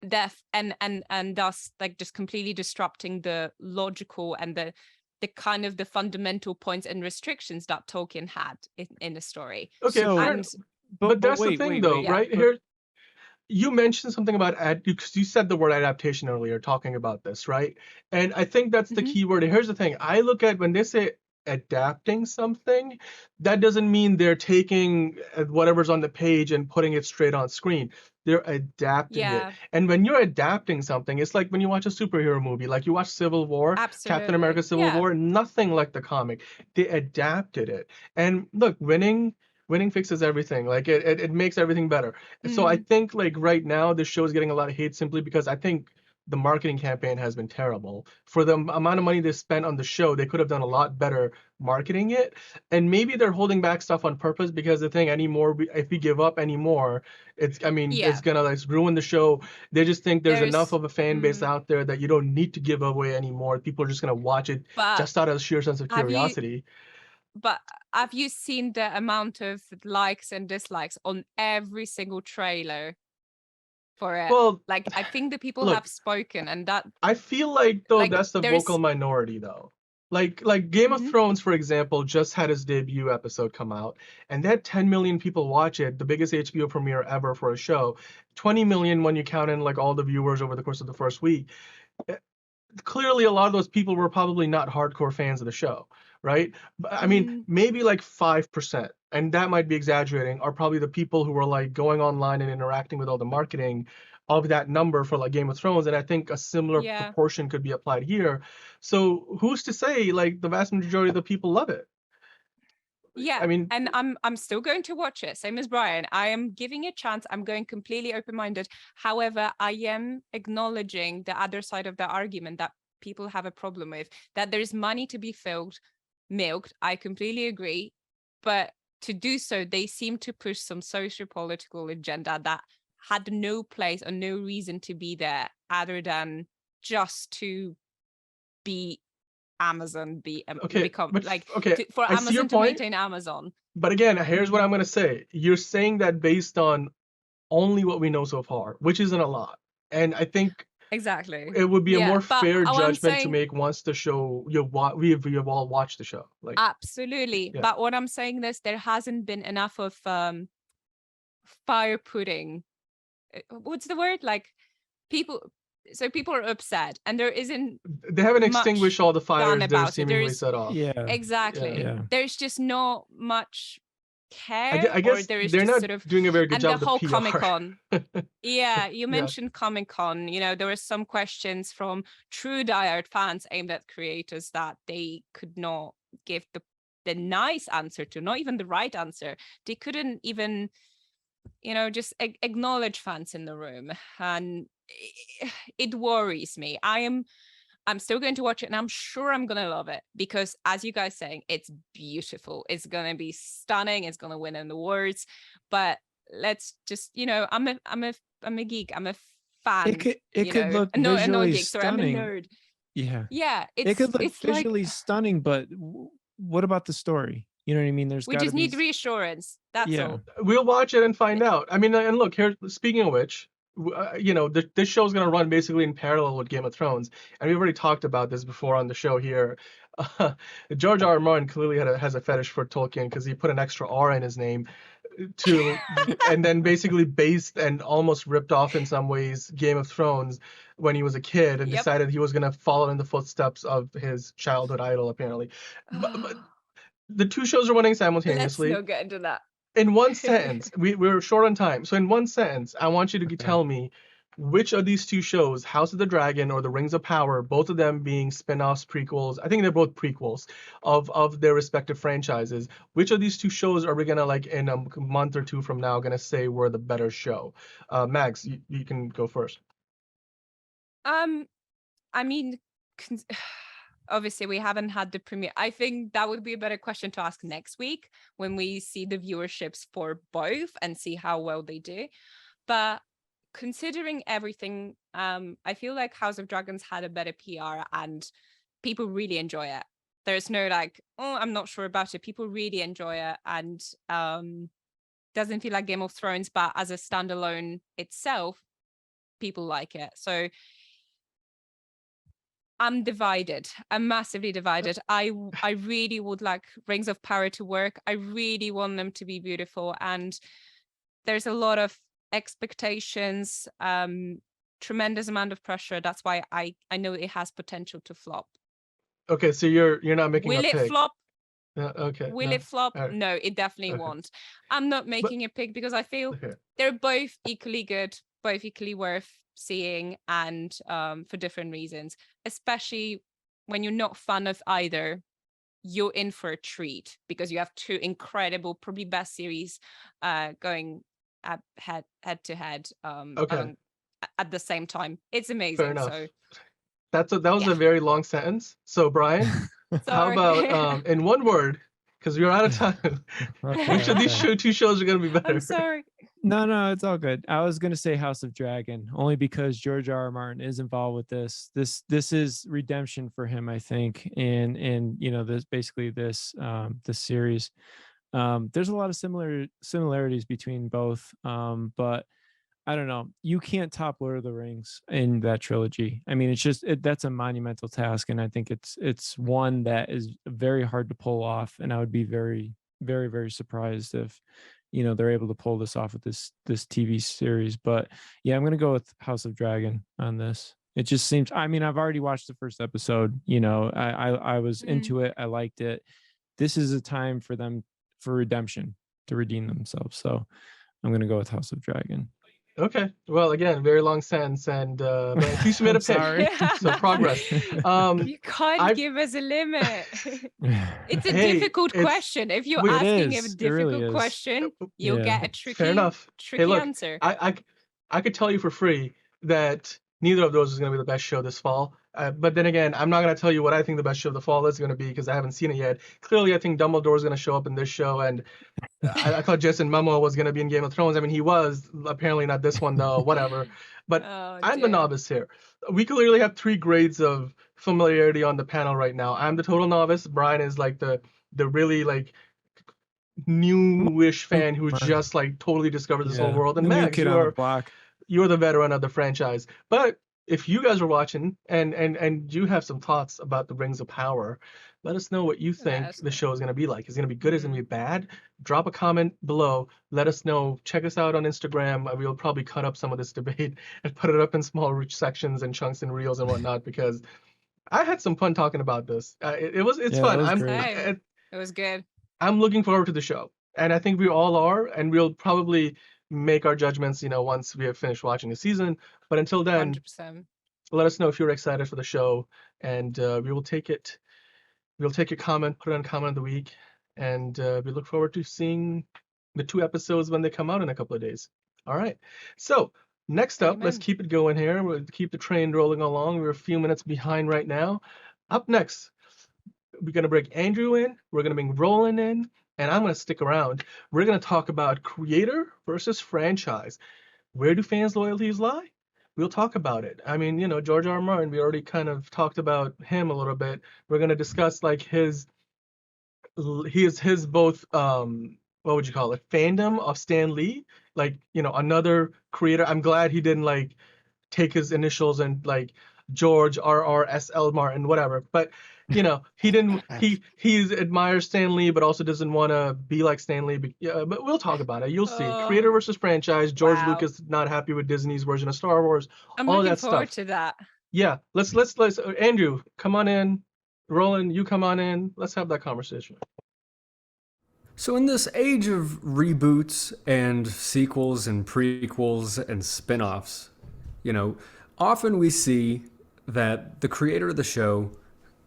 and thus like just completely disrupting the logical and the kind of the fundamental points and restrictions that Tolkien had in the story. Okay, So- fair And enough. But that's wait, the thing, wait, though, wait. right? But- Here, you mentioned something about because you said the word adaptation earlier, talking about this, right? And I think that's the Mhm. key word. Here's the thing: I look at when they say adapting something, that doesn't mean they're taking whatever's on the page and putting it straight on screen. They're adapting it. Yeah. And when you're adapting something, it's like when you watch a superhero movie, like you watch Civil War, Captain Absolutely. America Civil Yeah. War, nothing like the comic. They adapted it. And look, winning fixes everything. Like it makes everything better. So I think like right now this show is getting a lot of hate simply because I think the marketing campaign has been terrible. For the amount of money they spent on the show, they could have done a lot better marketing it. And maybe they're holding back stuff on purpose because the thing anymore, if we give up anymore, it's Yeah. gonna like ruin the show. They just think there's enough There's- of a fan base out there that you don't need to give away anymore. People are just gonna watch it But just out of sheer sense of have you- curiosity. But have you seen the amount of likes and dislikes on every single trailer for it? Well, Like, I think the people look, have spoken, and that I feel like though Like, that's the there's- vocal minority though. Like Game of Mhm. Thrones, for example, just had its debut episode come out, and that 10 million people watch it, the biggest HBO premiere ever for a show. 20 million when you count in like all the viewers over the course of the first week. Clearly, a lot of those people were probably not hardcore fans of the show, right? I mean, maybe like 5%, and that might be exaggerating, are probably the people who were like going online and interacting with all the marketing of that number for like Game of Thrones, and I think a similar Yeah. proportion could be applied here. So who's to say like the vast majority of the people love it? Yeah, I mean, and I'm still going to watch it, same as Brian. I am giving it a chance. I'm going completely open-minded. However, I am acknowledging the other side of the argument that people have a problem with, that there's money to be milked. I completely agree. But to do so, they seem to push some socio-political agenda that had no place or no reason to be there other than just to be Amazon, become but like okay, for I see your Amazon to point. maintain Amazon. But again, here's what I'm going to say. You're saying that based on only what we know so far, which isn't a lot. And I think Exactly. it would be a Yeah, more but fair all I'm judgment to saying- make once the show we've all watched the show. Like Absolutely. Yeah. But what I'm saying is there hasn't been enough of fire pudding. What's the word? Like people are upset and there isn't they haven't much extinguished all the fires they're about it. seemingly There's- set off. Yeah. exactly. Yeah. There's just not much care. I guess or there is they're just not sort of doing a very good and job the of whole the PR. Comic-Con. Yeah, you mentioned Comic-Con. You know, there were some questions from true diehard fans aimed at creators that they could not give the nice answer to, not even the right answer. They couldn't even, just acknowledge fans in the room. And it worries me. I'm still going to watch it and I'm sure I'm going to love it because as you guys saying, it's beautiful. It's going to be stunning. It's going to win an awards, but let's just, I'm a geek. I'm a fan. It could look no, not a visually geek, sorry, I'm a stunning. nerd. Yeah. Yeah. It could look it's visually like, stunning, but what about the story? You know what I mean? There's we gotta just be need reassurance. That's Yeah. all. We'll watch it and find out. I mean, and look here. Speaking of which, this show is going to run basically in parallel with Game of Thrones, and we've already talked about this before on the show here. George R. R. Martin clearly has a fetish for Tolkien because he put an extra R in his name, and then basically based and almost ripped off in some ways Game of Thrones when he was a kid, and Yep. decided he was going to follow in the footsteps of his childhood idol apparently. But the two shows are running Let's simultaneously. not get into that. In one sentence, we're short on time. So in one sentence, I want you to tell me which of these two shows, House of the Dragon or The Rings of Power, both of them being spin-offs, prequels, I think they're both prequels of their respective franchises, which of these two shows are we gonna, like, in a month or two from now, gonna say were the better show? Max, you can go first. I mean, obviously we haven't had the premiere. I think that would be a better question to ask next week when we see the viewerships for both and see how well they do. But considering everything, I feel like House of Dragons had a better PR and people really enjoy it. There's no like, oh, I'm not sure about it. People really enjoy it, and doesn't feel like Game of Thrones, but as a standalone itself, people like it. So I'm divided. I'm massively divided. I really would like Rings of Power to work. I really want them to be beautiful, and there's a lot of expectations, tremendous amount of pressure. That's why I know it has potential to flop. Okay, so you're not making Will a it pick. flop? Okay. Will No. it flop? All right. No, it definitely Okay. won't. I'm not making a pick because I feel Okay. they're both equally good, both equally worth seeing, and for different reasons. Especially when you're not fan of either, you're in for a treat because you have two incredible, probably best series going head to head Okay. at the same time. It's amazing. Fair enough. So That was yeah. a very long sentence. So Brian, how Sorry. about in one word, because we're out of time, Okay, which of these okay. two shows are gonna be better? I'm sorry. No, it's all good. I was gonna say House of Dragon only because George R. R. Martin is involved with this. This is redemption for him, I think, and this basically this series. There's a lot of similarities between both, but I don't know. You can't top Lord of the Rings in that trilogy. I mean, that's a monumental task, and I think it's one that is very hard to pull off. And I would be very, very, very surprised if they're able to pull this off with this TV series. But yeah, I'm gonna go with House of Dragon on this. It just seems. I mean, I've already watched the first episode. I was into it. I liked it. This is a time for them for redemption to redeem themselves. So I'm gonna go with House of Dragon. Okay. Well, again, very long sentence, and but at least you made a I'm pick. sorry. So progress. You can't I've- give us a limit. It's a Hey, difficult it's- question. If you're Wait, It asking is. a It really difficult is. question, you'll Yeah. get a tricky, Fair enough. tricky Hey, look, answer. I could tell you for free that neither of those is going to be the best show this fall. But then again, I'm not going to tell you what I think the best show of the fall is going to be because I haven't seen it yet. Clearly, I think Dumbledore is going to show up in this show, and I thought Jason Momoa was going to be in Game of Thrones. I mean, he was. Apparently not this one, though. Whatever. But Oh, I'm the dear. novice here. We clearly have three grades of familiarity on the panel right now. I'm the total novice. Brian is like the really like newish fan who just like totally discovered this whole world. And New Max, kid on the block. you're the veteran of the franchise. But if you guys are watching and you have some thoughts about the Rings of Power, let us know what you think us the know. show is going to be like. Is it going to be good? Is it going to be bad? Drop a comment below. Let us know. Check us out on Instagram. We'll probably cut up some of this debate and put it up in small sections and chunks and reels and whatnot because I had some fun talking about this. It's fun. That was great. It was good. I'm looking forward to the show, and I think we all are, and we'll probably make our judgments, once we have finished watching the season. But until then, 100%. let us know if you're excited for the show, and we will take it. We'll take your comment, put it on comment of the week, and we look forward to seeing the 2 episodes when they come out in a couple of days. All right. So next up, let's Amen. keep it going here. We'll keep the train rolling along. We're a few minutes behind right now. Up next, we're going to bring Andrew in. We're going to bring Rolan in. And I'm going to stick around. We're going to talk about creator versus franchise. Where do fans' loyalties lie? We'll talk about it. I mean, George R. R. Martin, we already kind of talked about him a little bit. We're going to discuss like his both what would you call it, fandom of Stan Lee, like another creator. I'm glad he didn't like take his initials and like George R.R.S.L. Martin, whatever. But he didn't. He admires Stan Lee, but also doesn't want to be like Stan Lee. But we'll talk about it. You'll see. Creator versus franchise. George Wow. Lucas not happy with Disney's version of Star Wars. I'm all looking that forward stuff. to that. Yeah. Let's Andrew, come on in. Rolan, you come on in. Let's have that conversation. So in this age of reboots and sequels and prequels and spin-offs, You know, often we see that the creator of the show,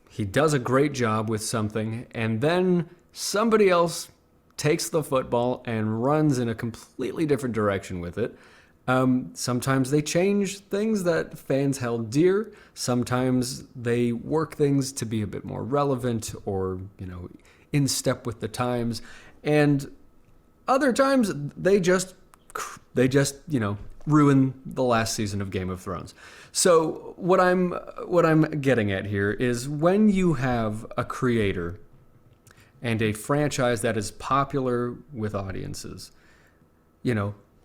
he does a great job with something, and then somebody else takes the football and runs in a completely different direction with it. Sometimes they change things that fans held dear. Sometimes they work things to be a bit more relevant or, in step with the times. And other times they just ruin the last season of Game of Thrones. So what I'm getting at here is when you have a creator and a franchise that is popular with audiences,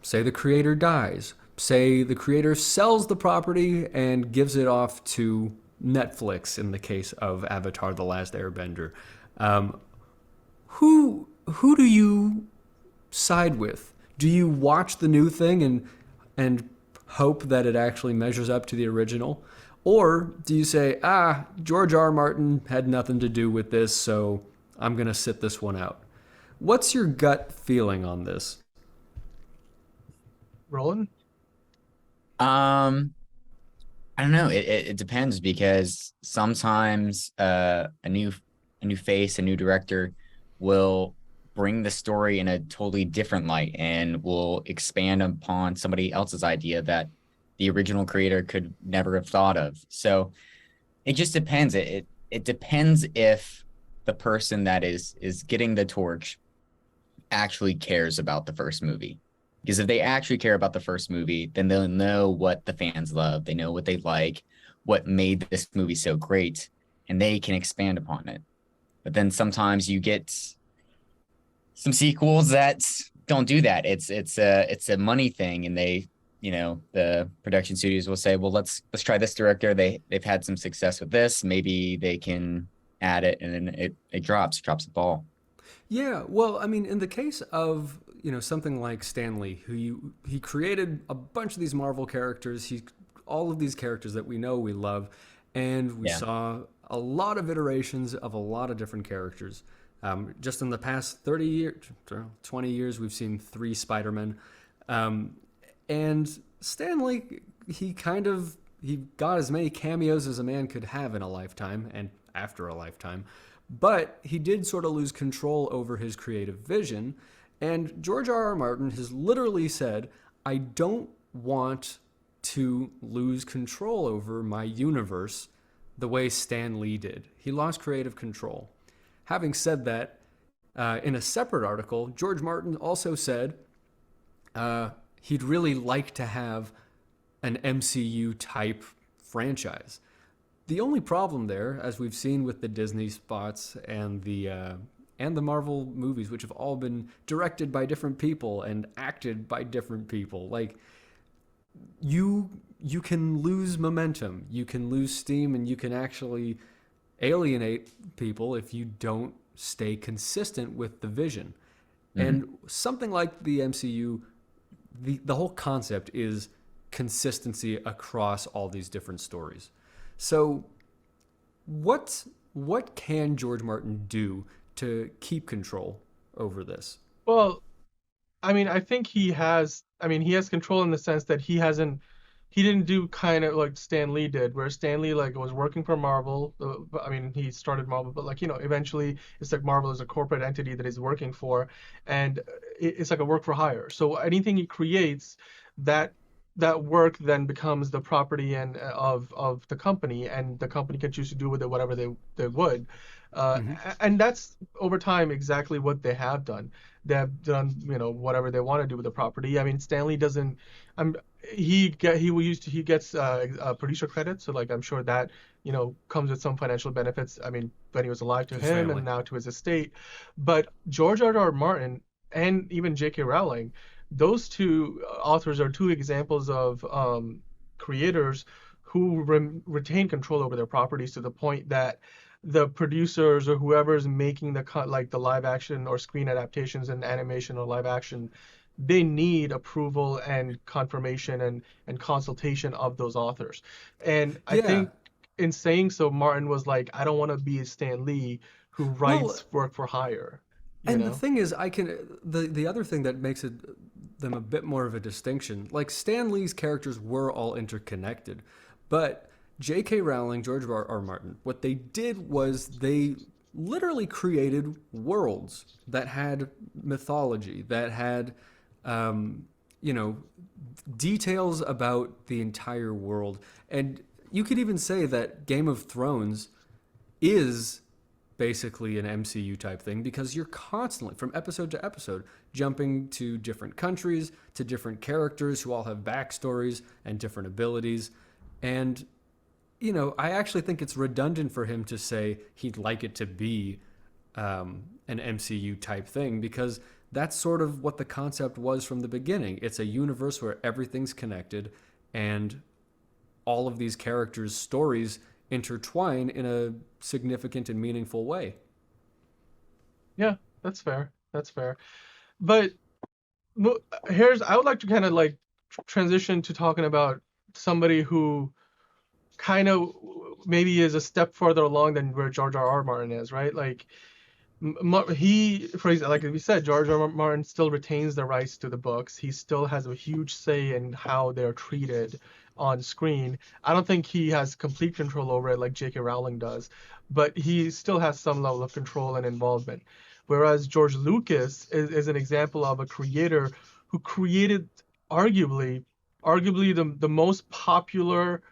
say the creator dies, say the creator sells the property and gives it off to Netflix in the case of Avatar: The Last Airbender. Who do you side with? Do you watch the new thing and hope that it actually measures up to the original? Or do you say, George R. R. Martin had nothing to do with this, so I'm going to sit this one out? What's your gut feeling on this? Roland? I don't know. It depends, because sometimes a new face, a new director will bring the story in a totally different light and will expand upon somebody else's idea that the original creator could never have thought of. So it just depends. It depends if the person that is getting the torch actually cares about the first movie. Because if they actually care about the first movie, then they'll know what the fans love. They know what they like, what made this movie so great, and they can expand upon it. But then sometimes you get some sequels that don't do that. It's a money thing, and they, the production studios will say, well, let's try this director. They've had some success with this. Maybe they can add it, and then it drops the ball. Yeah, well, I mean, in the case of something like Stan Lee, who he created a bunch of these Marvel characters, all of these characters that we know we love, and we saw a lot of iterations of a lot of different characters. Just in the past 30 years, 20 years, we've seen 3 Spider-Men, and Stan Lee, he got as many cameos as a man could have in a lifetime and after a lifetime. But he did sort of lose control over his creative vision. And George R. R. Martin has literally said, I don't want to lose control over my universe the way Stan Lee did. He lost creative control. Having said that, in a separate article, George Martin also said he'd really like to have an MCU-type franchise. The only problem there, as we've seen with the Disney spots and the Marvel movies, which have all been directed by different people and acted by different people, like you can lose momentum, you can lose steam, and you can actually alienate people if you don't stay consistent with the vision. Mm-hmm. And something like the MCU, the whole concept is consistency across all these different stories. So what can George Martin do to keep control over this? Well, I mean, I think he has control in the sense that he didn't do kind of like Stan Lee did, where Stan Lee was working for Marvel. He started Marvel, but eventually it's like Marvel is a corporate entity that he's working for, and it's like a work for hire. So anything he creates, that work then becomes the property and of the company, and the company can choose to do with it whatever they would. And that's over time exactly what they have done. They have done whatever they want to do with the property. I mean, Stanley doesn't. He gets producer credit, so I'm sure that comes with some financial benefits. I mean, when he was alive to his him family. And now to his estate. But George R. R. Martin and even J.K. Rowling, those two authors are two examples of creators who retain control over their properties to the point that the producers or whoever's making the live action or screen adaptations and animation or live action, they need approval and confirmation and consultation of those authors. And I think in saying so, Martin was like, I don't want to be a Stan Lee who writes work for hire. And the thing is, the other thing that makes them a bit more of a distinction, like Stan Lee's characters were all interconnected, but J.K. Rowling, George R.R. Martin, what they did was they literally created worlds that had mythology, that had, details about the entire world. And you could even say that Game of Thrones is basically an MCU type thing, because you're constantly, from episode to episode, jumping to different countries, to different characters who all have backstories and different abilities. And, I actually think it's redundant for him to say he'd like it to be an MCU type thing, because that's sort of what the concept was from the beginning. It's a universe where everything's connected and all of these characters' stories intertwine in a significant and meaningful way. Yeah, that's fair. But I would like to kind of like transition to talking about somebody who kind of maybe is a step further along than where George R.R. Martin is, right? Like he, for example, like we said, George R.R. Martin still retains the rights to the books. He still has a huge say in how they're treated on screen. I don't think he has complete control over it like J.K. Rowling does, but he still has some level of control and involvement. Whereas George Lucas is an example of a creator who created arguably the most popular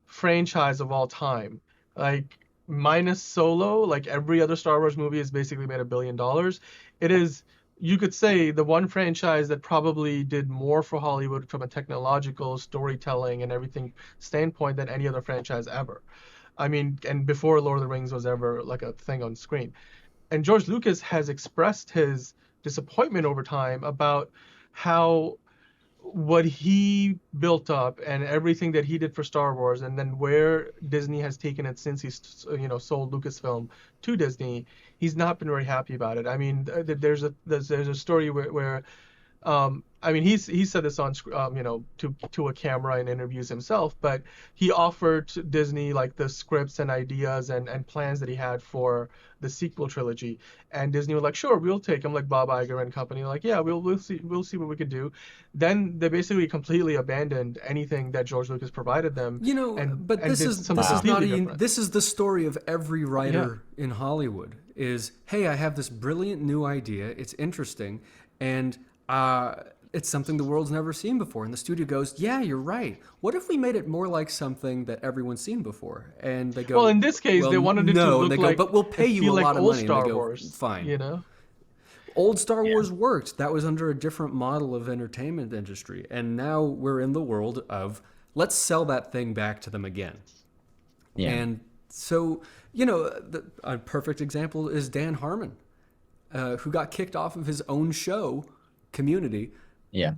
franchise of all time. Like, minus Solo, like every other Star Wars movie has basically made $1 billion. It is, you could say, the one franchise that probably did more for Hollywood from a technological, storytelling, and everything standpoint than any other franchise ever. I mean, and before Lord of the Rings was ever like a thing on screen. And George Lucas has expressed his disappointment over time about how what he built up and everything that he did for Star Wars, and then where Disney has taken it since he's sold Lucasfilm to Disney, he's not been very happy about it. I mean, there's a story where I mean, he said this on to a camera in interviews himself, but he offered to Disney like the scripts and ideas and plans that he had for the sequel trilogy, and Disney was like, sure, we'll take them, like Bob Iger and company, like, yeah, we'll see what we could do. Then they basically completely abandoned anything that George Lucas provided them. But this is the story of every writer in Hollywood. Is, hey, I have this brilliant new idea. It's interesting, and it's something the world's never seen before. And the studio goes, yeah, you're right. What if we made it more like something that everyone's seen before? And they go, well, in this case, they wanted it to look like, but we'll pay you a lot of money. Star Wars, fine. Old Star Wars worked. That was under a different model of entertainment industry. And now we're in the world of, let's sell that thing back to them again. Yeah. And so, a perfect example is Dan Harmon, who got kicked off of his own show, Community,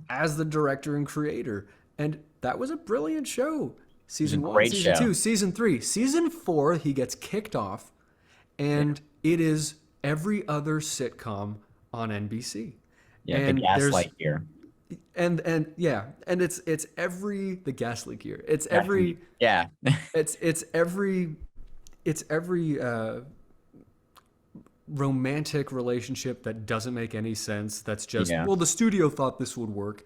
as the director and creator. And that was a brilliant show. Season 1, Season 2, Season 3. Season 4, he gets kicked off, and it is every other sitcom on NBC. Yeah, and the Gaslight Year. And it's every the Gaslight Year. It's every it's every romantic relationship that doesn't make any sense. That's just, well, the studio thought this would work,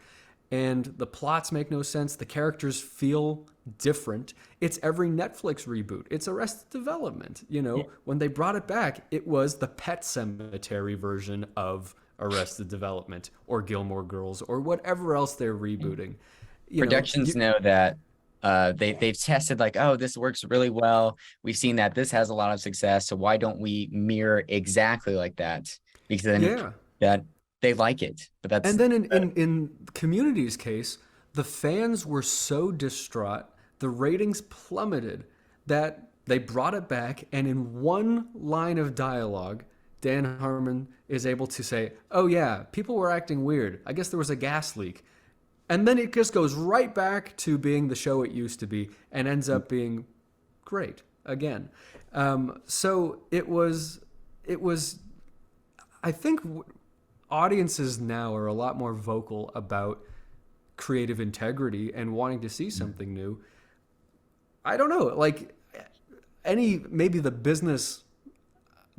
and the plots make no sense. The characters feel different. It's every Netflix reboot. It's Arrested Development. When they brought it back, it was the Pet Sematary version of Arrested Development or Gilmore Girls or whatever else they're rebooting. Productions know that they've tested, like, oh, this works really well. We've seen that this has a lot of success, so why don't we mirror exactly like that? Because then that they like it. But that's, and then in Community's case, the fans were so distraught, the ratings plummeted, that they brought it back, and in one line of dialogue, Dan Harmon is able to say, oh yeah, people were acting weird. I guess there was a gas leak. And then it just goes right back to being the show it used to be and ends up being great again. So it was, I think audiences now are a lot more vocal about creative integrity and wanting to see something new. I don't know, like maybe the business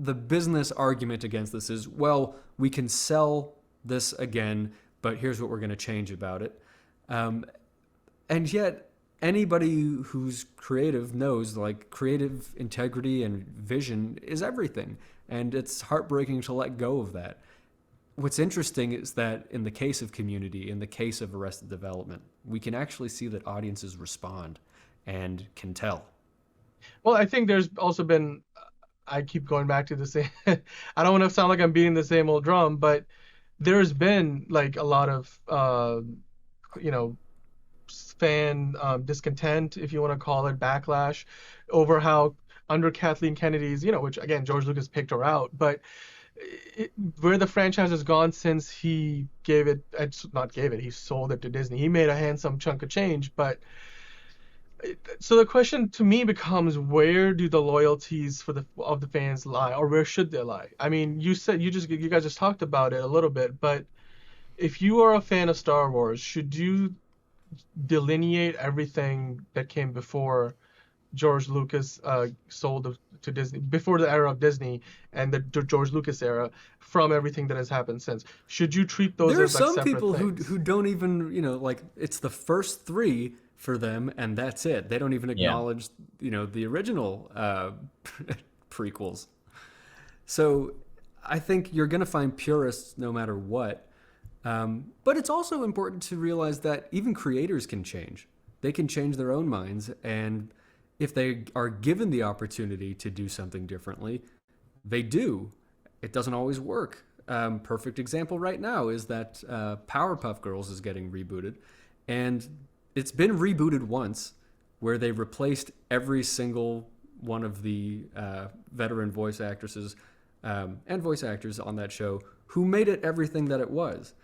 the business argument against this is, well, we can sell this again, but here's what we're going to change about it. And yet, anybody who's creative knows, like, creative integrity and vision is everything. And it's heartbreaking to let go of that. What's interesting is that in the case of Community, in the case of Arrested Development, we can actually see that audiences respond and can tell. Well, I think there's also been, I keep going back to the same, I don't want to sound like I'm beating the same old drum, but there's been like a lot of, fan discontent, if you want to call it, backlash over how under Kathleen Kennedy's, which again, George Lucas picked her out, but where the franchise has gone since he he sold it to Disney. He made a handsome chunk of change, but so the question to me becomes, where do the loyalties of the fans lie, or where should they lie? I mean, you guys just talked about it a little bit, but if you are a fan of Star Wars, should you delineate everything that came before George Lucas sold to Disney, before the era of Disney and the George Lucas era, from everything that has happened since? Should you treat those there as are like some separate people things? who don't even, like, it's the first three for them and that's it. They don't even acknowledge the original prequels. So I think you're going to find purists no matter what. But it's also important to realize that even creators can change. They can change their own minds, and if they are given the opportunity to do something differently, they do. It doesn't always work. Perfect example right now is that Powerpuff Girls is getting rebooted, and it's been rebooted once, where they replaced every single one of the veteran voice actresses and voice actors on that show who made it everything that it was.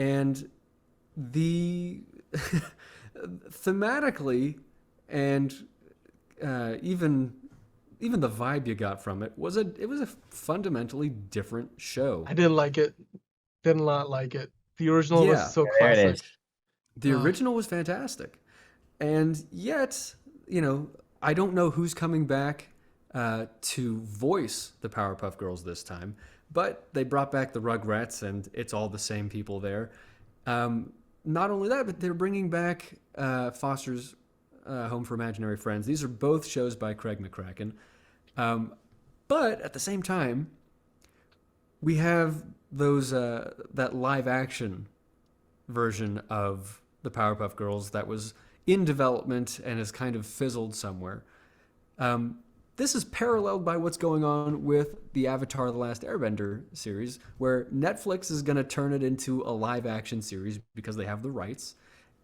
And the thematically and even the vibe you got from it was a fundamentally different show. I didn't like it. Did not like it. The original was so There it classic. is. The original was fantastic. And yet, I don't know who's coming back to voice the Powerpuff Girls this time, but they brought back the Rugrats, and it's all the same people there. Not only that, but they're bringing back Foster's Home for Imaginary Friends. These are both shows by Craig McCracken. But at the same time, we have that live action version of the Powerpuff Girls that was in development and has kind of fizzled somewhere. This is paralleled by what's going on with the Avatar: The Last Airbender series, where Netflix is going to turn it into a live-action series because they have the rights,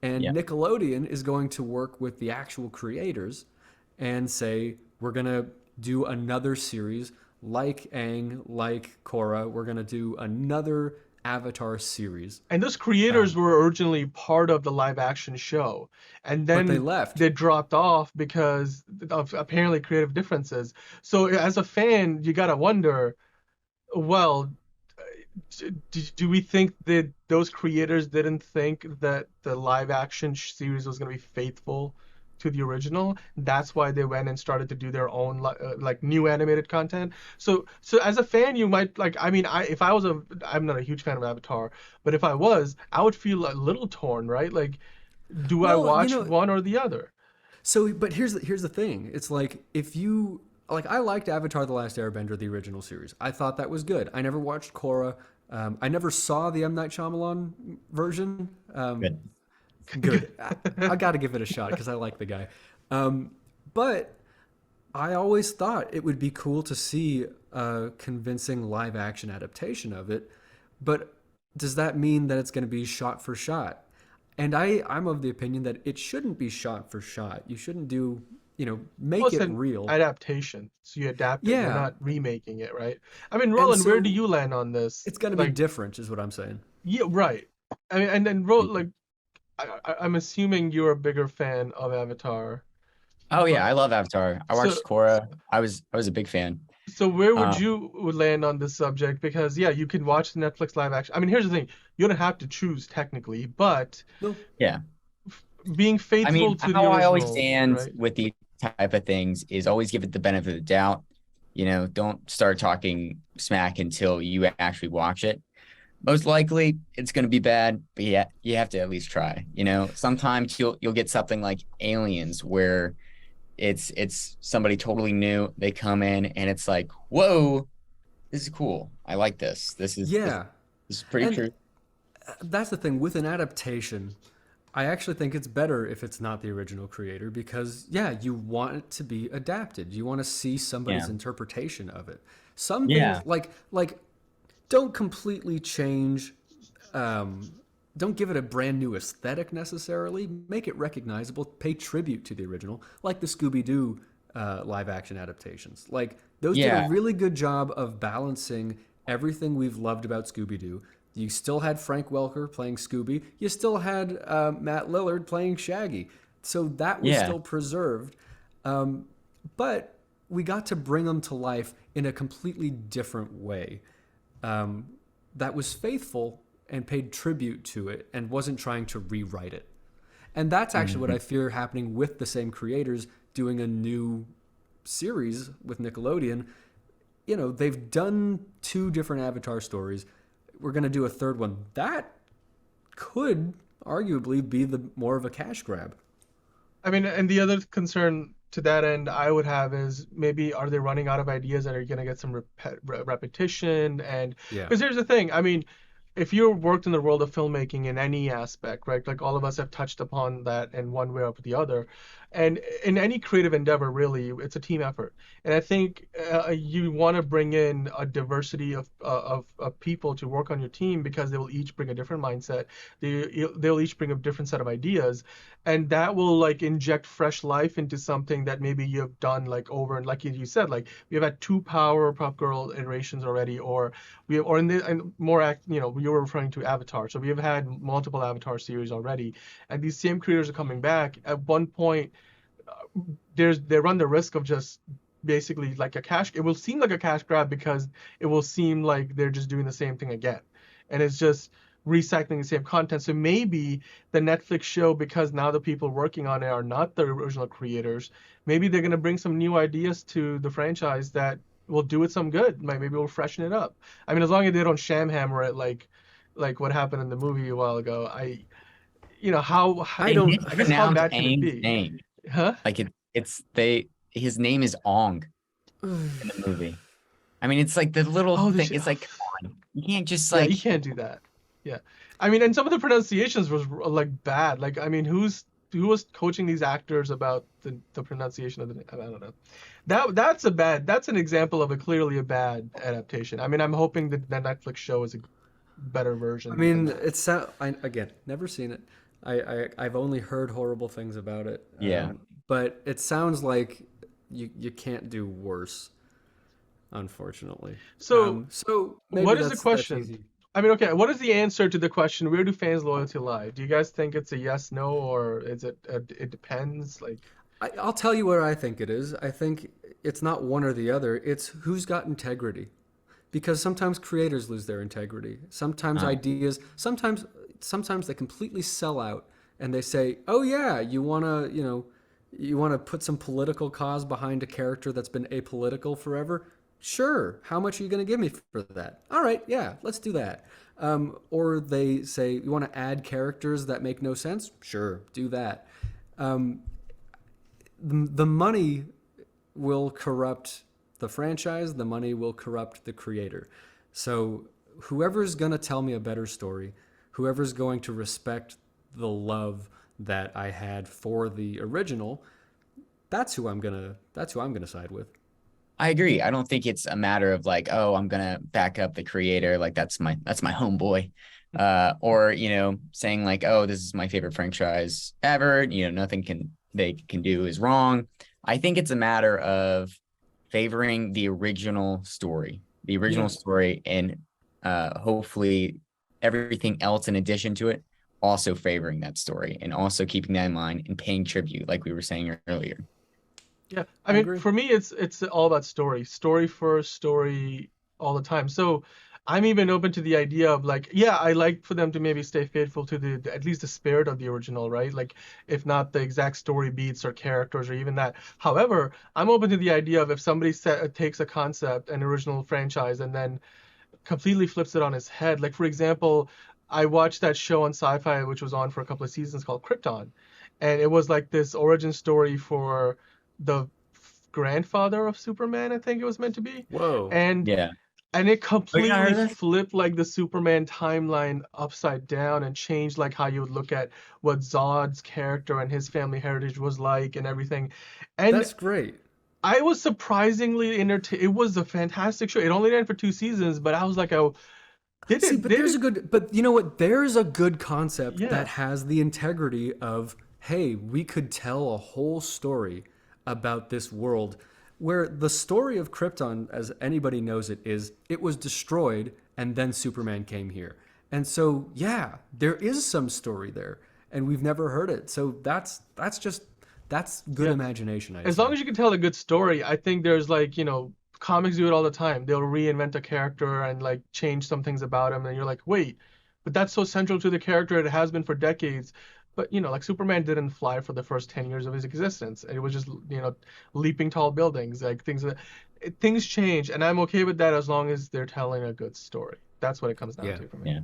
and Nickelodeon is going to work with the actual creators and say, we're going to do another series like Aang, like Korra. We're going to do another Avatar series. And those creators were originally part of the live action show, and then But they left. They dropped off because of apparently creative differences. So as a fan, you gotta wonder, well, do we think that those creators didn't think that the live action series was going to be faithful to the original? That's why they went and started to do their own like new animated content. So as a fan, you might like, I mean, I'm not a huge fan of Avatar, but if I was, I would feel a little torn, right? Like, do I watch one or the other? So, but here's the thing. It's like, if you like, I liked Avatar: The Last Airbender, the original series. I thought that was good. I never watched Korra. I never saw the M. Night Shyamalan version. Good. I got to give it a shot because I like the guy. But I always thought it would be cool to see a convincing live action adaptation of it. But does that mean that it's going to be shot for shot? And I'm of the opinion that it shouldn't be shot for shot. You shouldn't do, make it real. Adaptation. So you adapt it. Yeah. You're not remaking it, right? I mean, Roland, where do you land on this? It's going to be different, is what I'm saying. Yeah, right. I mean, and then Roland, I'm assuming you're a bigger fan of Avatar. Oh yeah, I love Avatar. I watched Korra. I was a big fan. So where would you land on this subject? Because you can watch the Netflix live action. I mean, here's the thing: you don't have to choose technically, but being faithful to the original. How I always stand with these type of things is always give it the benefit of the doubt. You know, don't start talking smack until you actually watch it. Most likely it's going to be bad, but yeah, you have to at least try. You know, sometimes you'll get something like Aliens where it's somebody totally new. They come in and it's like, whoa, this is cool. I like this. Yeah. This is pretty And true. that's the thing with an adaptation. I actually think it's better if it's not the original creator because, yeah, you want it to be adapted. You want to see somebody's Yeah. interpretation of it. Some Yeah. things like don't completely change. Don't give it a brand new aesthetic necessarily. Make it recognizable. Pay tribute to the original, like the Scooby Doo live action adaptations. Like those did Yeah. a really good job of balancing everything we've loved about Scooby Doo. You still had Frank Welker playing Scooby. You still had Matt Lillard playing Shaggy. So that was Yeah. still preserved. But we got to bring them to life in a completely different way that was faithful and paid tribute to it and wasn't trying to rewrite it. And that's actually what I fear happening with the same creators doing a new series with Nickelodeon. You know, they've done 2 different Avatar stories. We're going to do a third one. That could arguably be the more of a cash grab. I mean, and the other concern to that end I would have is maybe are they running out of ideas that are going to get some repetition? And Yeah. because here's the thing, I mean, if you worked in the world of filmmaking in any aspect, right? Like all of us have touched upon that in one way or the other. And in any creative endeavor, really, it's a team effort. And I think you want to bring in a diversity of people to work on your team because they will each bring a different mindset. They'll each bring a different set of ideas, and that will like inject fresh life into something that maybe you have done like over, and like you said, like we've had 2 Powerpuff Girl iterations already, or we have, or in the and more you know, you were referring to Avatar, so we have had multiple Avatar series already, and these same creators are coming back. At one point, they run the risk of just basically like a cash. It will seem like a cash grab because it will seem like they're just doing the same thing again, and it's just recycling the same content. So maybe the Netflix show, because now the people working on it are not the original creators, maybe they're going to bring some new ideas to the franchise that will do it some good. Maybe we'll freshen it up. I mean, as long as they don't sham hammer it like what happened in the movie a while ago. You know, I They don't. I guess how mispronounce bad can it Aang's be? name. Huh? Like his name is Ong in the movie. I mean, it's like the little Oh, thing. It's like, come on, you can't just yeah, like, you can't do that. Yeah. I mean, and some of the pronunciations was like bad. Like, I mean, who was coaching these actors about the pronunciation of the, I don't know. That's an example of clearly a bad adaptation. I mean, I'm hoping that the Netflix show is a better version I than mean, that. it's again, never seen it. I've only heard horrible things about it. Yeah. But it sounds like you can't do worse, unfortunately. So, So maybe what is the that's question? easy. I mean, okay, what is the answer to the question, where do fans' loyalty lie? Do you guys think it's a yes, no, or is it it depends? Like, I'll tell you what I think it is. I think it's not one or the other. It's who's got integrity. Because sometimes creators lose their integrity. Sometimes ideas, sometimes they completely sell out and they say, "Oh yeah, you want to put some political cause behind a character that's been apolitical forever? Sure. How much are you going to give me for that? All right, yeah, let's do that." Or they say, "You want to add characters that make no sense? Sure, do that." The money will corrupt the franchise, the money will corrupt the creator. So whoever's going to tell me a better story, whoever's going to respect the love that I had for the original, that's who I'm going to side with. I agree. I don't think it's a matter of like, oh, I'm gonna back up the creator, like that's my homeboy. Or, you know, saying like, oh, this is my favorite franchise ever, you know, nothing they can do is wrong. I think it's a matter of favoring the original story, and hopefully everything else in addition to it, also favoring that story and also keeping that in mind and paying tribute, like we were saying earlier. yeah, I I mean, agree. for me, it's all about story first, story all the time. So, I'm even open to the idea of like, yeah, I like for them to maybe stay faithful to at least the spirit of the original, right? Like, if not the exact story beats or characters or even that. However, I'm open to the idea of if somebody takes a concept, an original franchise, and then completely flips it on its head. Like, for example, I watched that show on Sci-Fi, which was on for a couple of seasons, called Krypton, and it was like this origin story for the grandfather of Superman, I think it was meant to be. Whoa. And Yeah. and it Oh, you not heard completely of this? flipped like the Superman timeline upside down and changed like how you would look at what Zod's character and his family heritage was like and everything. And That's great. I was surprisingly entertained. It was a fantastic show. It only ran for 2 seasons, but I was like, oh, See, but but you know what? There's a good concept Yeah. that has the integrity of, hey, we could tell a whole story about this world where the story of Krypton, as anybody knows it, is it was destroyed and then Superman came here. And so, yeah, there is some story there and we've never heard it. So that's good imagination. As long as you can tell a good story, I think there's like, comics do it all the time. They'll reinvent a character and like change some things about him, and you're like, wait, but that's so central to the character. It has been for decades. But like Superman didn't fly for the first 10 years of his existence. It was just leaping tall buildings, like things change, and I'm okay with that as long as they're telling a good story. That's what it comes down to for me.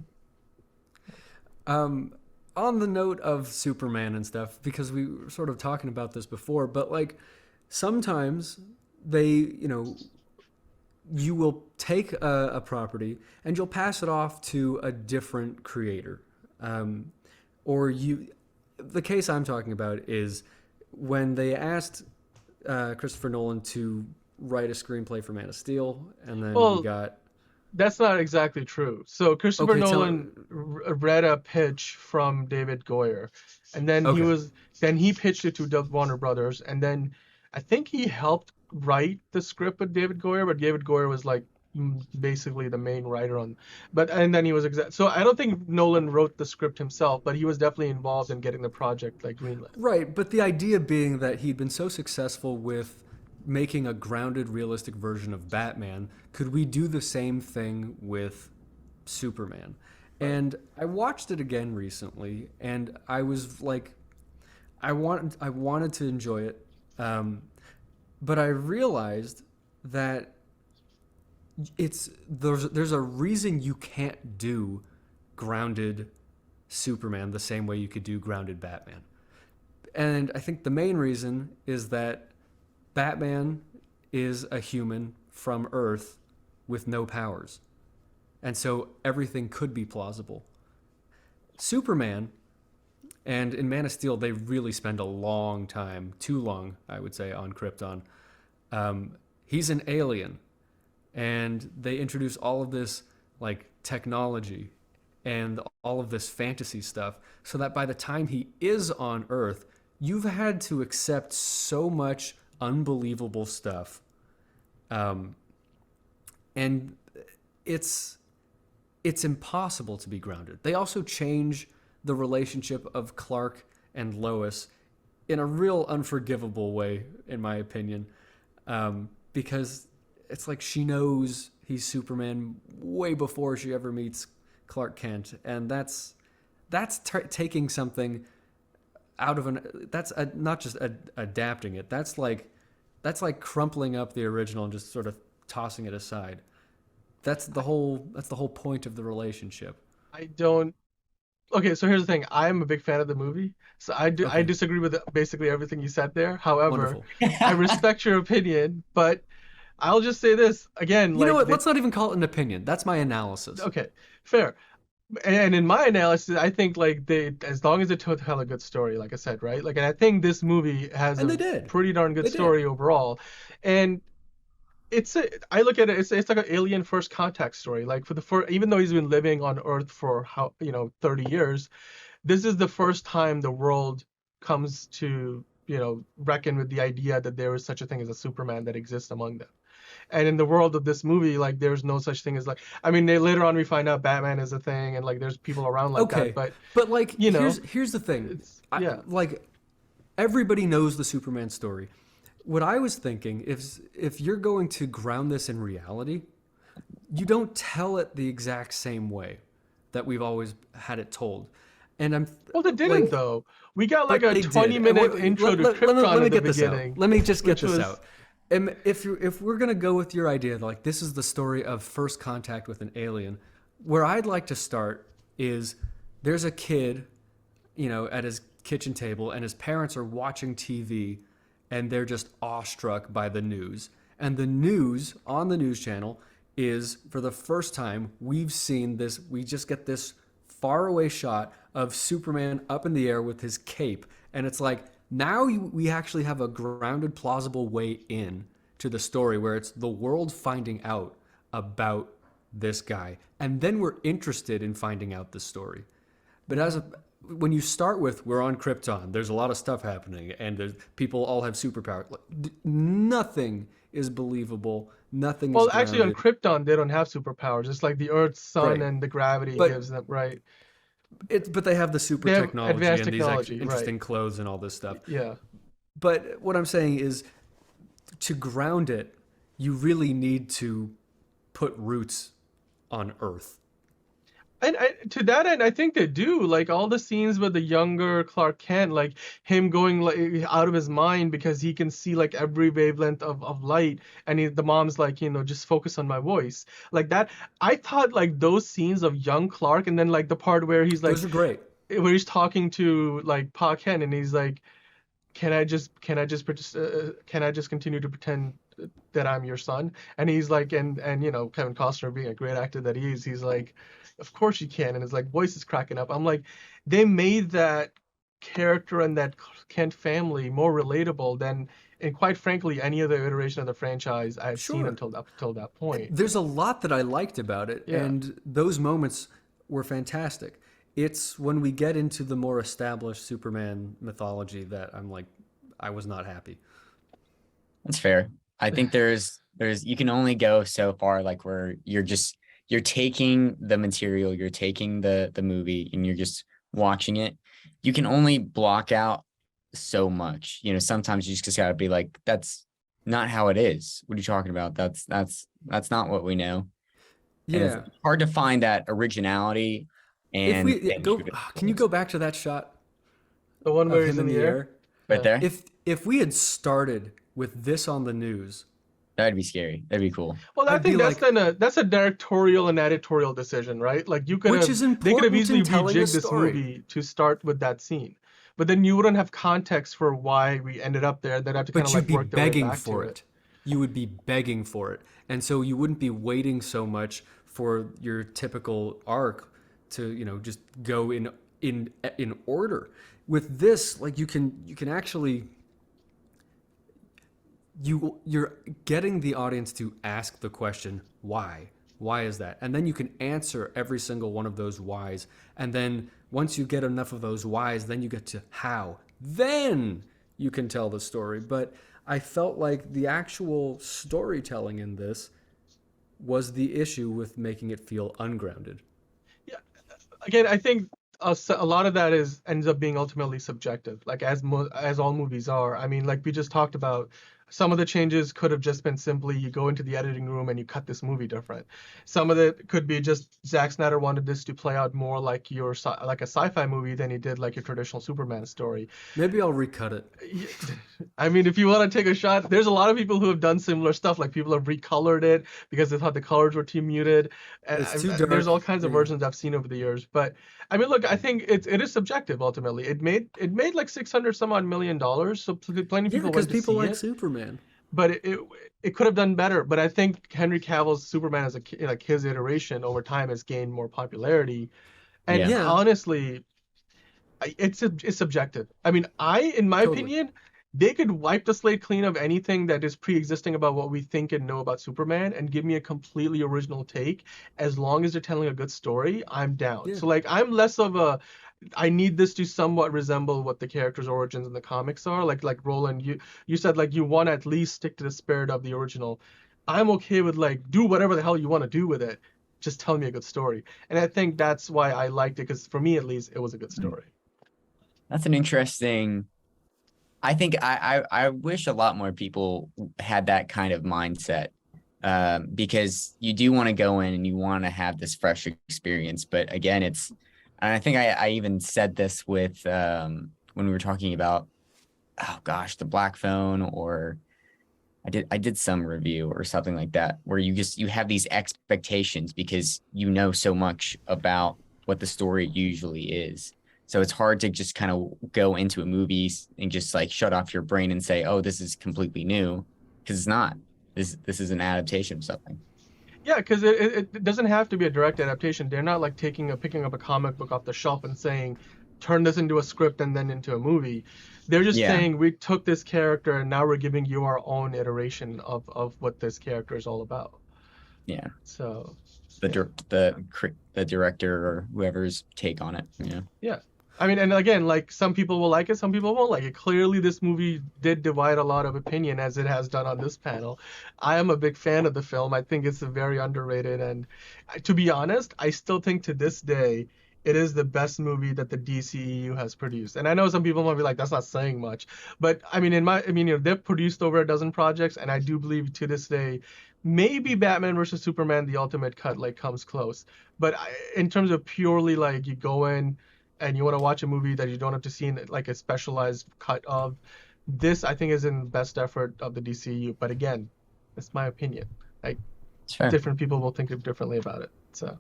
Yeah. On the note of Superman and stuff, because we were sort of talking about this before, but like sometimes they, you will take a property and you'll pass it off to a different creator. The case I'm talking about is when they asked Christopher Nolan to write a screenplay for Man of Steel, and then we got... That's not exactly true. So Christopher Nolan read a pitch from David Goyer, and then he pitched it to Warner Brothers, and then I think he helped write the script with David Goyer, but David Goyer was like basically the main writer and then he was so I don't think Nolan wrote the script himself, but he was definitely involved in getting the project like greenlit. Right, but the idea being that he'd been so successful with making a grounded, realistic version of Batman, could we do the same thing with Superman? Right. And I watched it again recently, and I was like, I wanted to enjoy it, but I realized that there's a reason you can't do grounded Superman the same way you could do grounded Batman. And I think the main reason is that Batman is a human from Earth with no powers. And so everything could be plausible. Superman, and in Man of Steel, they really spend a long time, too long, I would say, on Krypton. He's an alien. And they introduce all of this like technology and all of this fantasy stuff so that by the time he is on Earth, you've had to accept so much unbelievable stuff. And it's impossible to be grounded. They also change the relationship of Clark and Lois in a real unforgivable way, in my opinion, because it's like she knows he's Superman way before she ever meets Clark Kent, and that's taking something out of not just adapting it. That's like crumpling up the original and just sort of tossing it aside. That's the whole point of the relationship. Okay, so here's the thing. I'm a big fan of the movie, so I disagree with basically everything you said there. However, I respect your opinion, but I'll just say this again. You know what? Let's not even call it an opinion. That's my analysis. Okay, fair. And in my analysis, I think as long as they tell a good story, like I said, right? Like, and I think this movie has a pretty darn good story overall. And I look at it, it's like an alien first contact story. Like even though he's been living on Earth for 30 years, this is the first time the world comes to, reckon with the idea that there is such a thing as a Superman that exists among them. And in the world of this movie, like, there's no such thing as later on we find out Batman is a thing, and like there's people around like that. But like, here's the thing. Like, everybody knows the Superman story. What I was thinking is, if you're going to ground this in reality, you don't tell it the exact same way that we've always had it told. And I'm Well, they didn't like, though. We got like but a they did. 20-minute intro to Krypton Let me at the get this out. beginning. Let me just get which this was- out. And if we're gonna go with your idea, like this is the story of first contact with an alien, where I'd like to start is there's a kid, at his kitchen table, and his parents are watching TV, and they're just awestruck by the news. And the news on the news channel is, for the first time, we've seen this. We just get this faraway shot of Superman up in the air with his cape, and it's like now we actually have a grounded, plausible way in to the story where it's the world finding out about this guy, and then we're interested in finding out the story. But when you start with we're on Krypton, there's a lot of stuff happening, and people all have superpowers. Nothing is believable. Nothing. Well, is actually, on grounded. Krypton, they don't have superpowers. It's like the Earth's sun Right. and the gravity But- gives them, right? But they have the super They have technology advanced and technology, these interesting clothes and all this stuff. Yeah. But what I'm saying is, to ground it, you really need to put roots on Earth. And to that end, I think they do. Like all the scenes with the younger Clark Kent, like him going like out of his mind because he can see like every wavelength of light, and the mom's like, just focus on my voice, like that. I thought like those scenes of young Clark, and then like the part where he's like, Those are great. where he's talking to like Pa Kent, and he's like, can I just continue to pretend that I'm your son? And he's like, and Kevin Costner being a great actor that he is, he's like, of course you can. And his like voice is cracking up. I'm like, they made that character and that Kent family more relatable than, and quite frankly, any other iteration of the franchise I've seen Sure. up until that point. There's a lot that I liked about it, Yeah. and those moments were fantastic. It's when we get into the more established Superman mythology that I'm like, I was not happy. That's fair. I think there's you can only go so far, like where you're taking the material, you're taking the movie, and you're just watching it. You can only block out so much. Sometimes you just gotta be like, that's not how it is. What are you talking about? That's not what we know. And Yeah. it's hard to find that originality. And Can you go back to that shot The one of where him he's in in the air. right there? If we had started with this on the news, That'd be scary. That'd be cool. Well, I I'd think be that's like- that's a directorial and editorial decision, right? Like you could Which have, is they could have important easily in telling a rejigged this story. movie to start with that scene, but then you wouldn't have context for why we ended up there. They'd have to kind but of you'd like be work their way begging back for to it. You would be begging for it, and so you wouldn't be waiting so much for your typical arc to just go in order. With this, like you can actually you're getting the audience to ask the question, why is that, and then you can answer every single one of those whys, and then once you get enough of those whys, then you get to how, then you can tell the story. But I felt like the actual storytelling in this was the issue with making it feel ungrounded. Again, I think a lot of that ends up being ultimately subjective, like as all movies are. I mean, like we just talked about, some of the changes could have just been simply you go into the editing room and you cut this movie different. Some of it could be just Zack Snyder wanted this to play out more like like a sci-fi movie than he did like your traditional Superman story. Maybe I'll recut it. I mean, if you want to take a shot, there's a lot of people who have done similar stuff. Like people have recolored it because they thought the colors were too muted. And It's too dark. there's all kinds of Yeah. versions I've seen over the years. But I mean, look, I think it is subjective ultimately. It made like $600 some odd million, so plenty of Yeah, people because went to people see like it. Superman. But it could have done better. But I think Henry Cavill's Superman as like his iteration over time has gained more popularity. And Yeah. honestly, it's subjective. I mean, in my Totally. opinion, they could wipe the slate clean of anything that is pre-existing about what we think and know about Superman and give me a completely original take. As long as they're telling a good story, I'm down. Yeah. So like I'm less of I need this to somewhat resemble what the character's origins in the comics are. Like Roland, you said like you want to at least stick to the spirit of the original. I'm okay with like do whatever the hell you want to do with it. Just tell me a good story. And I think that's why I liked it, because for me at least it was a good story. That's an interesting. I think I wish a lot more people had that kind of mindset because you do want to go in and you want to have this fresh experience. But again, and I think I even said this with when we were talking about, oh gosh, the Black Phone, or I did some review or something like that, where you have these expectations because you know so much about what the story usually is. So it's hard to just kind of go into a movie and just like shut off your brain and say, oh, this is completely new, because it's not. This is an adaptation of something. Yeah, because it doesn't have to be a direct adaptation. They're not like picking up a comic book off the shelf and saying, turn this into a script and then into a movie. They're just saying, we took this character and now we're giving you our own iteration of what this character is all about. Yeah. So the director or whoever's take on it. Yeah. Yeah. I mean, and again, like, some people will like it, some people won't like it. Clearly, this movie did divide a lot of opinion, as it has done on this panel. I am a big fan of the film. I think it's very underrated, and to be honest, I still think to this day it is the best movie that the DCEU has produced. And I know some people might be like, that's not saying much, but I mean, they've produced over a dozen projects, and I do believe to this day, maybe Batman versus Superman, the ultimate cut, like, comes close. But in terms of purely like, you go in and you want to watch a movie that you don't have to see in like a specialized cut of, this I think is in best effort of the DCU. But again, it's my opinion. Like, different people will think differently about it. So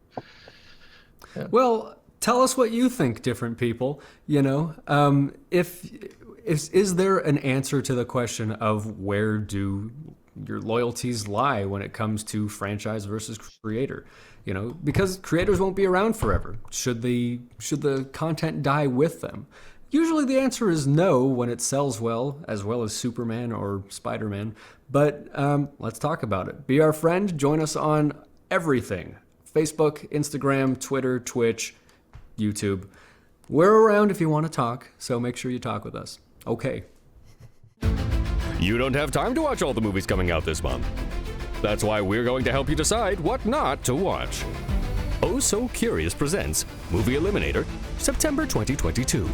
yeah. Well, tell us what you think, different people. You know, is there an answer to the question of where do your loyalties lie when it comes to franchise versus creator? You know, because creators won't be around forever. Should the content die with them? Usually the answer is no when it sells well as Superman or Spider-Man. But let's talk about it. Be our friend. Join us on everything. Facebook, Instagram, Twitter, Twitch, YouTube. We're around if you want to talk, so make sure you talk with us. Okay. You don't have time to watch all the movies coming out this month. That's why we're going to help you decide what not to watch. Oh So Curious presents Movie Eliminator, September 2022.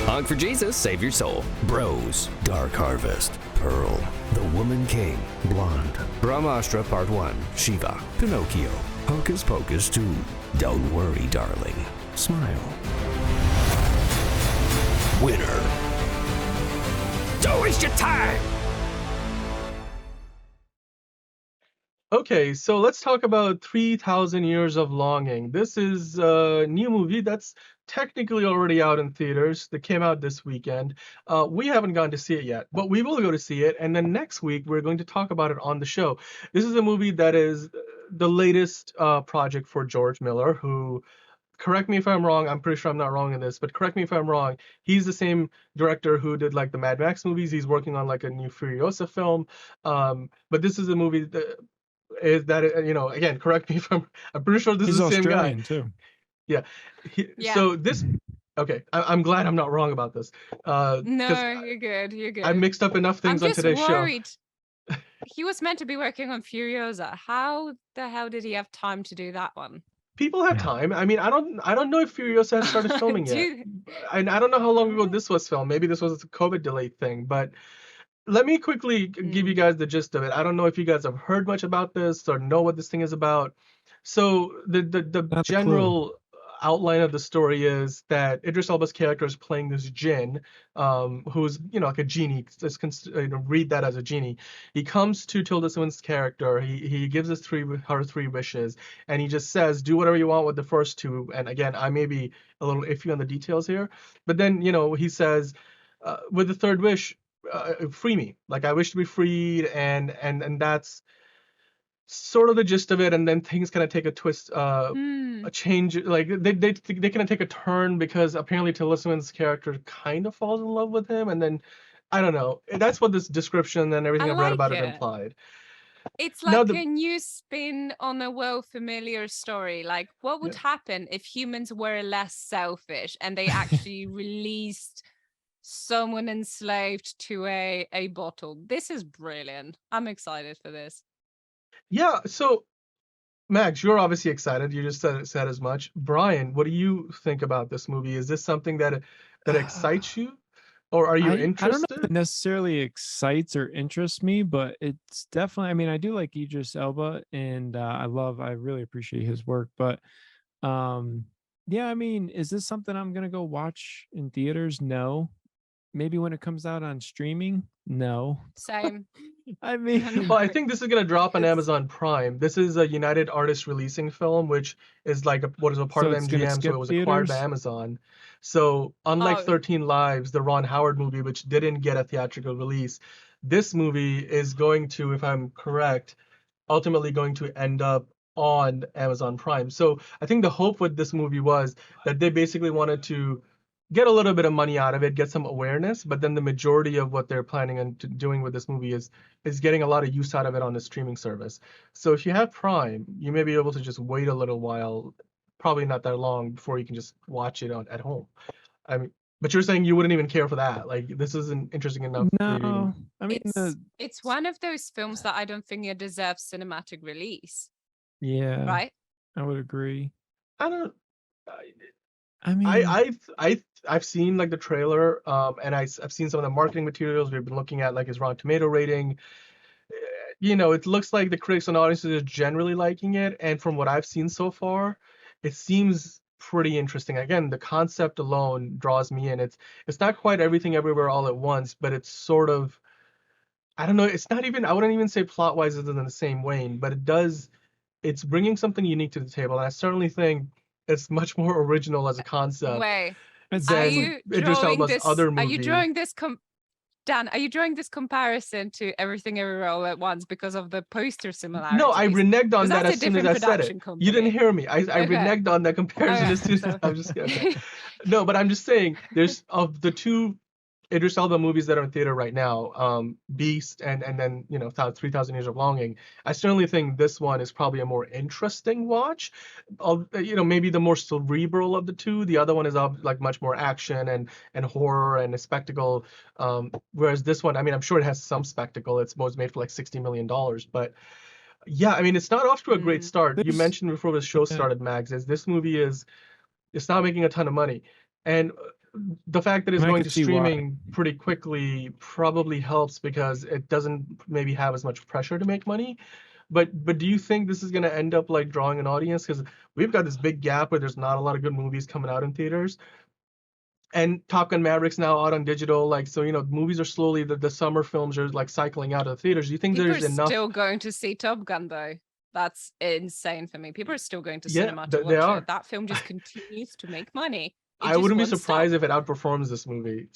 Honk for Jesus, save your soul. Bros, Dark Harvest, Pearl, The Woman King, Blonde, Brahmastra Part 1, Shiva, Pinocchio, Hocus Pocus 2, Don't Worry Darling, Smile. Winner. Don't waste your time! Okay, so let's talk about 3,000 Years of Longing. This is a new movie that's technically already out in theaters. That came out this weekend. We haven't gone to see it yet, but we will go to see it. And then next week, we're going to talk about it on the show. This is a movie that is the latest project for George Miller, who, correct me if I'm wrong, I'm pretty sure I'm not wrong in this, but correct me if I'm wrong, he's the same director who did like the Mad Max movies. He's working on like a new Furiosa film. But this is a movie that, you know, again, correct me if I'm pretty sure this is the same guy. He's Australian too. Yeah. So this, okay, I'm glad I'm not wrong about this. No, you're good. You're good. I mixed up enough things on today's worried. show. He was meant to be working on Furiosa. How the hell did he have time to do that one? People have time. I mean, I don't know if Furiosa has started filming yet. And I don't know how long ago this was filmed. Maybe this was a COVID delayed thing, but let me quickly give you guys the gist of it. I don't know if you guys have heard much about this or know what this thing is about. So the general outline of the story is that Idris Elba's character is playing this jinn, who's, you know, like a genie. Just read that as a genie. He comes to Tilda Swinton's character. He gives her three wishes, and he just says, "Do whatever you want with the first two." And again, I may be a little iffy on the details here, but then, you know, he says, with the third wish, free me. Like, I wish to be freed, and that's sort of the gist of it. And then things kind of take a twist, a change. Like they kind of take a turn, because apparently Tilda Swinton's character kind of falls in love with him, and then I don't know. That's what this description and everything I've read about it implied. It's like a new spin on a well-familiar story. Like, what would happen if humans were less selfish and they actually released someone enslaved to a bottle? This is brilliant. I'm excited for this. Yeah, so Max, you're obviously excited. You just said as much. Brian, what do you think about this movie? Is this something that excites you? Or are you I don't know if interested? it necessarily excites or interests me, but it's definitely. I mean, I do like Idris Elba, and I really appreciate his work. But yeah, I mean, is this something I'm gonna go watch in theaters? No. Maybe when it comes out on streaming? No. Same. I mean, Well, I think this is gonna drop on it's Amazon Prime. This is a United Artists releasing film, which is like what is a part so of it's gonna MGM, so skip it was acquired by theaters. Amazon. So unlike Oh, 13 Lives, the Ron Howard movie, which didn't get a theatrical release, this movie is going to, if I'm correct, ultimately going to end up on Amazon Prime. So I think the hope with this movie was that they basically wanted to get a little bit of money out of it, get some awareness, but then the majority of what they're planning on doing with this movie is getting a lot of use out of it on the streaming service. So if you have Prime, you may be able to just wait a little while, probably not that long, before you can just watch it at home. I mean, but you're saying you wouldn't even care for that. Like this isn't interesting enough for you to even. No, I mean it's one of those films that I don't think it deserves cinematic release, yeah, right? I would agree. I don't. I mean, I've seen like the trailer, and I've seen some of the marketing materials. We've been looking at like his Rotten Tomato rating. You know, it looks like the critics and audiences are generally liking it, and from what I've seen so far, it seems pretty interesting. Again, the concept alone draws me in. It's not quite everything everywhere all at once, but it's sort of, I don't know. It's not even, I wouldn't even say plot wise it's in the same vein, but it's bringing something unique to the table, and I certainly think it's much more original as a concept Wait, it's are than you Idris drawing Elba's this? other Are you movie. drawing this? Dan, are you drawing this comparison to Everything Everywhere All at Once because of the poster similarities? No, I reneged on 'Cause that that's as a soon as I different said it. production You didn't company. hear me. I Okay. reneged on that comparison Okay, as soon as so- I'm just okay. No, but I'm just saying there's of the two Idris Elba movies that are in theater right now, Beast and then 3,000 Years of Longing. I certainly think this one is probably a more interesting watch. Maybe the more cerebral of the two. The other one is like much more action and horror and a spectacle. Whereas this one, I mean, I'm sure it has some spectacle. It was made for like $60 million, but yeah, I mean, it's not off to a great start. You There's- mentioned before the show yeah. started, Mags, this movie it's not making a ton of money, and the fact that it's And I going can to see why. streaming pretty quickly probably helps because it doesn't maybe have as much pressure to make money. But do you think this is going to end up like drawing an audience? Because we've got this big gap where there's not a lot of good movies coming out in theaters. And Top Gun Maverick's now out on digital, like, so movies are slowly, the summer films are like cycling out of the theaters. Do you think People there's are enough? still going to see Top Gun though. That's insane for me. People are still going to Yeah, cinema to they watch are. it. That film just continues to make money. I wouldn't be surprised if it outperforms this movie.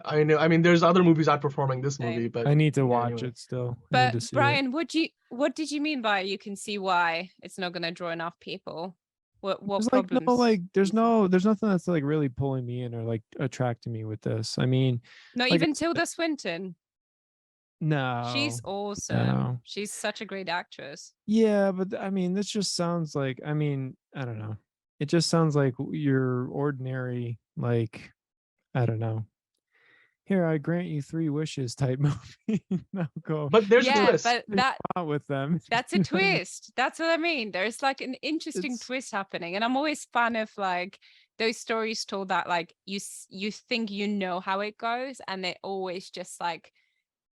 I mean, there's other movies outperforming this Same. movie, but I need to yeah, watch anyway. it still. I need to But see it. Brian, what did you mean by you can see why it's not going to draw enough people? What There's problems? there's nothing that's like really pulling me in or like attracting me with this. I mean, Not like, even Tilda Swinton. no, She's awesome. no. She's such a great actress. Yeah, but I mean, this just sounds like, I mean, I don't know. It just sounds like your ordinary, like, I don't know. Here, I grant you 3 wishes type movie. Now go. But there's a Yeah, twist. but that Out with them. that's a twist. That's what I mean. There's like an interesting It's- twist happening, and I'm always fan of like those stories told that like you think you know how it goes, and it always just like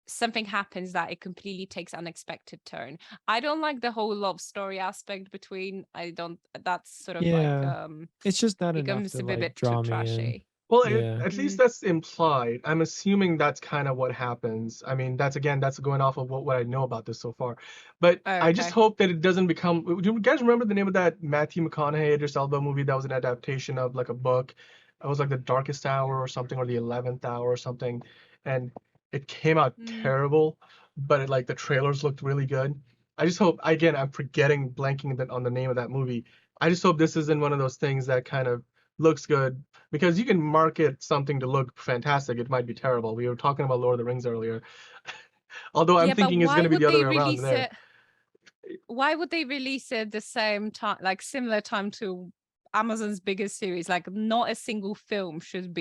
something happens that it completely takes unexpected turn. I don't like the whole love story aspect between. That's sort of Yeah. like It's just not enough becomes to a like bit draw too me in. trashy. Well, Yeah. at least that's implied. I'm assuming that's kind of what happens. I mean, that's going off of what I know about this so far. But Oh, I just okay. hope that it doesn't become. Do you guys remember the name of that Matthew McConaughey Idris Elba movie that was an adaptation of like a book? It was like The Darkest Hour or something, or The 11th Hour or something, and it came out terrible. But like the trailers looked really good. I just hope. Again, I'm blanking on the name of that movie. I just hope this isn't one of those things that kind of looks good, because you can market something to look fantastic. It might be terrible. We were talking about Lord of the Rings earlier. Although I'm Yeah, but thinking it's going why to be would the other they way around release there. it? Why would they release it the same time, like similar time to Amazon's biggest series? Like, not a single film should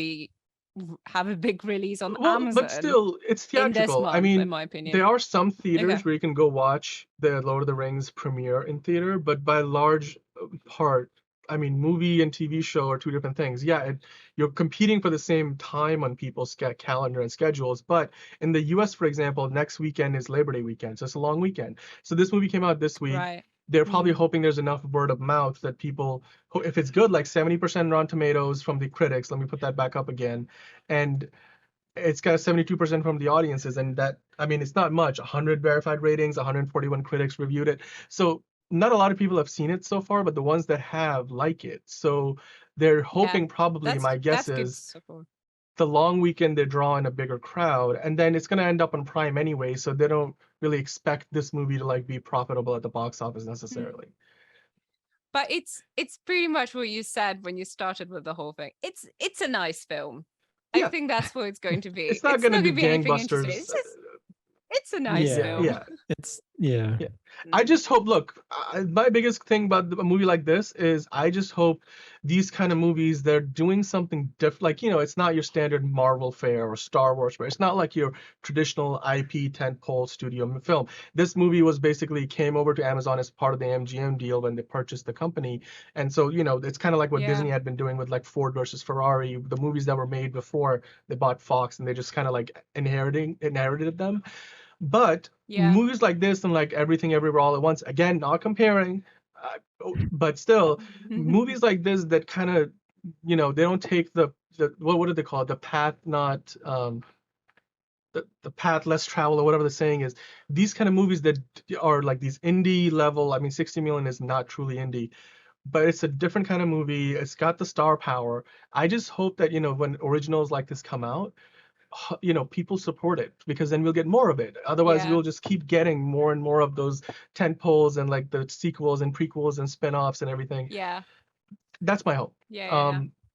have a big release on Well, Amazon but still, it's in this theatrical. month, I mean, in my opinion. there are some theaters Okay. where you can go watch the Lord of the Rings premiere in theater, but by large part, I mean, movie and TV show are two different things. Yeah, you're competing for the same time on people's calendar and schedules. But in the US, for example, next weekend is Labor Day weekend. So it's a long weekend. So this movie came out this week. Right. They're probably hoping there's enough word of mouth that people, if it's good, like 70% Rotten Tomatoes from the critics, let me put that back up again. And it's got 72% from the audiences. And that, I mean, it's not much. 100 verified ratings, 141 critics reviewed it. So not a lot of people have seen it so far, but the ones that have like it. So they're hoping probably, my guess is, the long weekend they draw in a bigger crowd, and then it's going to end up on Prime anyway, so they don't really expect this movie to like be profitable at the box office necessarily. But it's pretty much what you said when you started with the whole thing. It's a nice film. Yeah. I think that's what it's going to be. It's not going to be anything gangbusters. interesting. It's a nice film. Yeah. It's yeah. I just hope, look, my biggest thing about a movie like this is I just hope these kind of movies, they're doing something different. Like, you know, it's not your standard Marvel fare or Star Wars fare. It's not like your traditional IP tentpole studio film. This movie was basically came over to Amazon as part of the MGM deal when they purchased the company. And so, you know, it's kind of like what Disney had been doing with like Ford versus Ferrari, the movies that were made before they bought Fox, and they just kind of like inherited them. But movies like this and like Everything Everywhere All at Once, again, not comparing, but still, movies like this that kind of, you know, they don't take the what do they call it? The path not the path less traveled, or whatever the saying is. These kind of movies that are like these indie level. I mean, 60 million is not truly indie, but it's a different kind of movie. It's got the star power. I just hope that, you know, when originals like this come out, you know, people support it, because then we'll get more of it. Otherwise, we'll just keep getting more and more of those tent poles and like the sequels and prequels and spin-offs and everything. Yeah. That's my hope.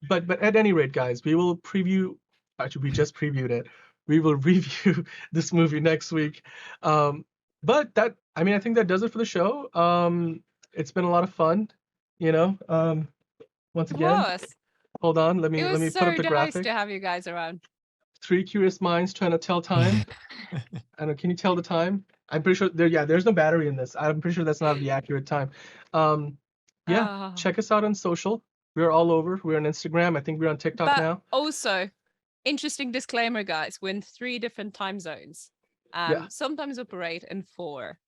But at any rate, guys, we will preview. Actually, we just previewed it. We will review this movie next week. But that, I mean, I think that does it for the show. It's been a lot of fun. You know, once again. Hold on, let me put up the graphic. It was so nice to have you guys around. Three curious minds trying to tell time. I don't. Can you tell the time? I'm pretty sure there's no battery in this. I'm pretty sure that's not the accurate time. Check us out on social. We're all over. We're on Instagram. I think we're on TikTok now. Also, interesting disclaimer, guys. We're in 3 different time zones. Sometimes operate in 4.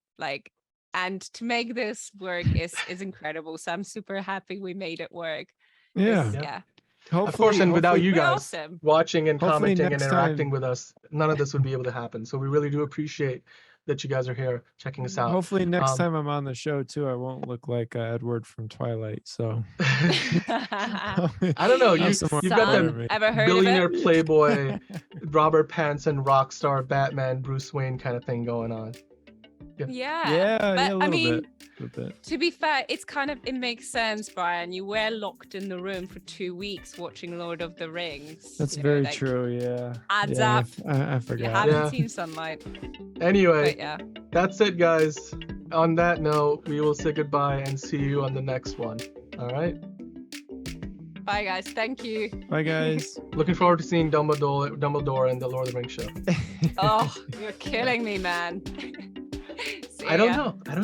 And to make this work is incredible. So I'm super happy we made it work. Yeah. Of course, and without you guys watching and commenting and interacting with us, none of this would be able to happen. So we really do appreciate that you guys are here checking us out. Hopefully next time I'm on the show too, I won't look like Edward from Twilight. So I don't know. You've got that billionaire playboy, Robert Pattinson, rock star, Batman, Bruce Wayne kind of thing going on. Yeah, but, a little bit. To be fair, it makes sense, Brian. You were locked in the room for 2 weeks watching Lord of the Rings. That's very true. Yeah, adds up. I forgot. You haven't seen sunlight. Anyway, that's it, guys. On that note, we will say goodbye and see you on the next one. All right. Bye, guys. Thank you. Bye, guys. Looking forward to seeing Dumbledore in the Lord of the Rings show. Oh, you're killing me, man. I don't know. I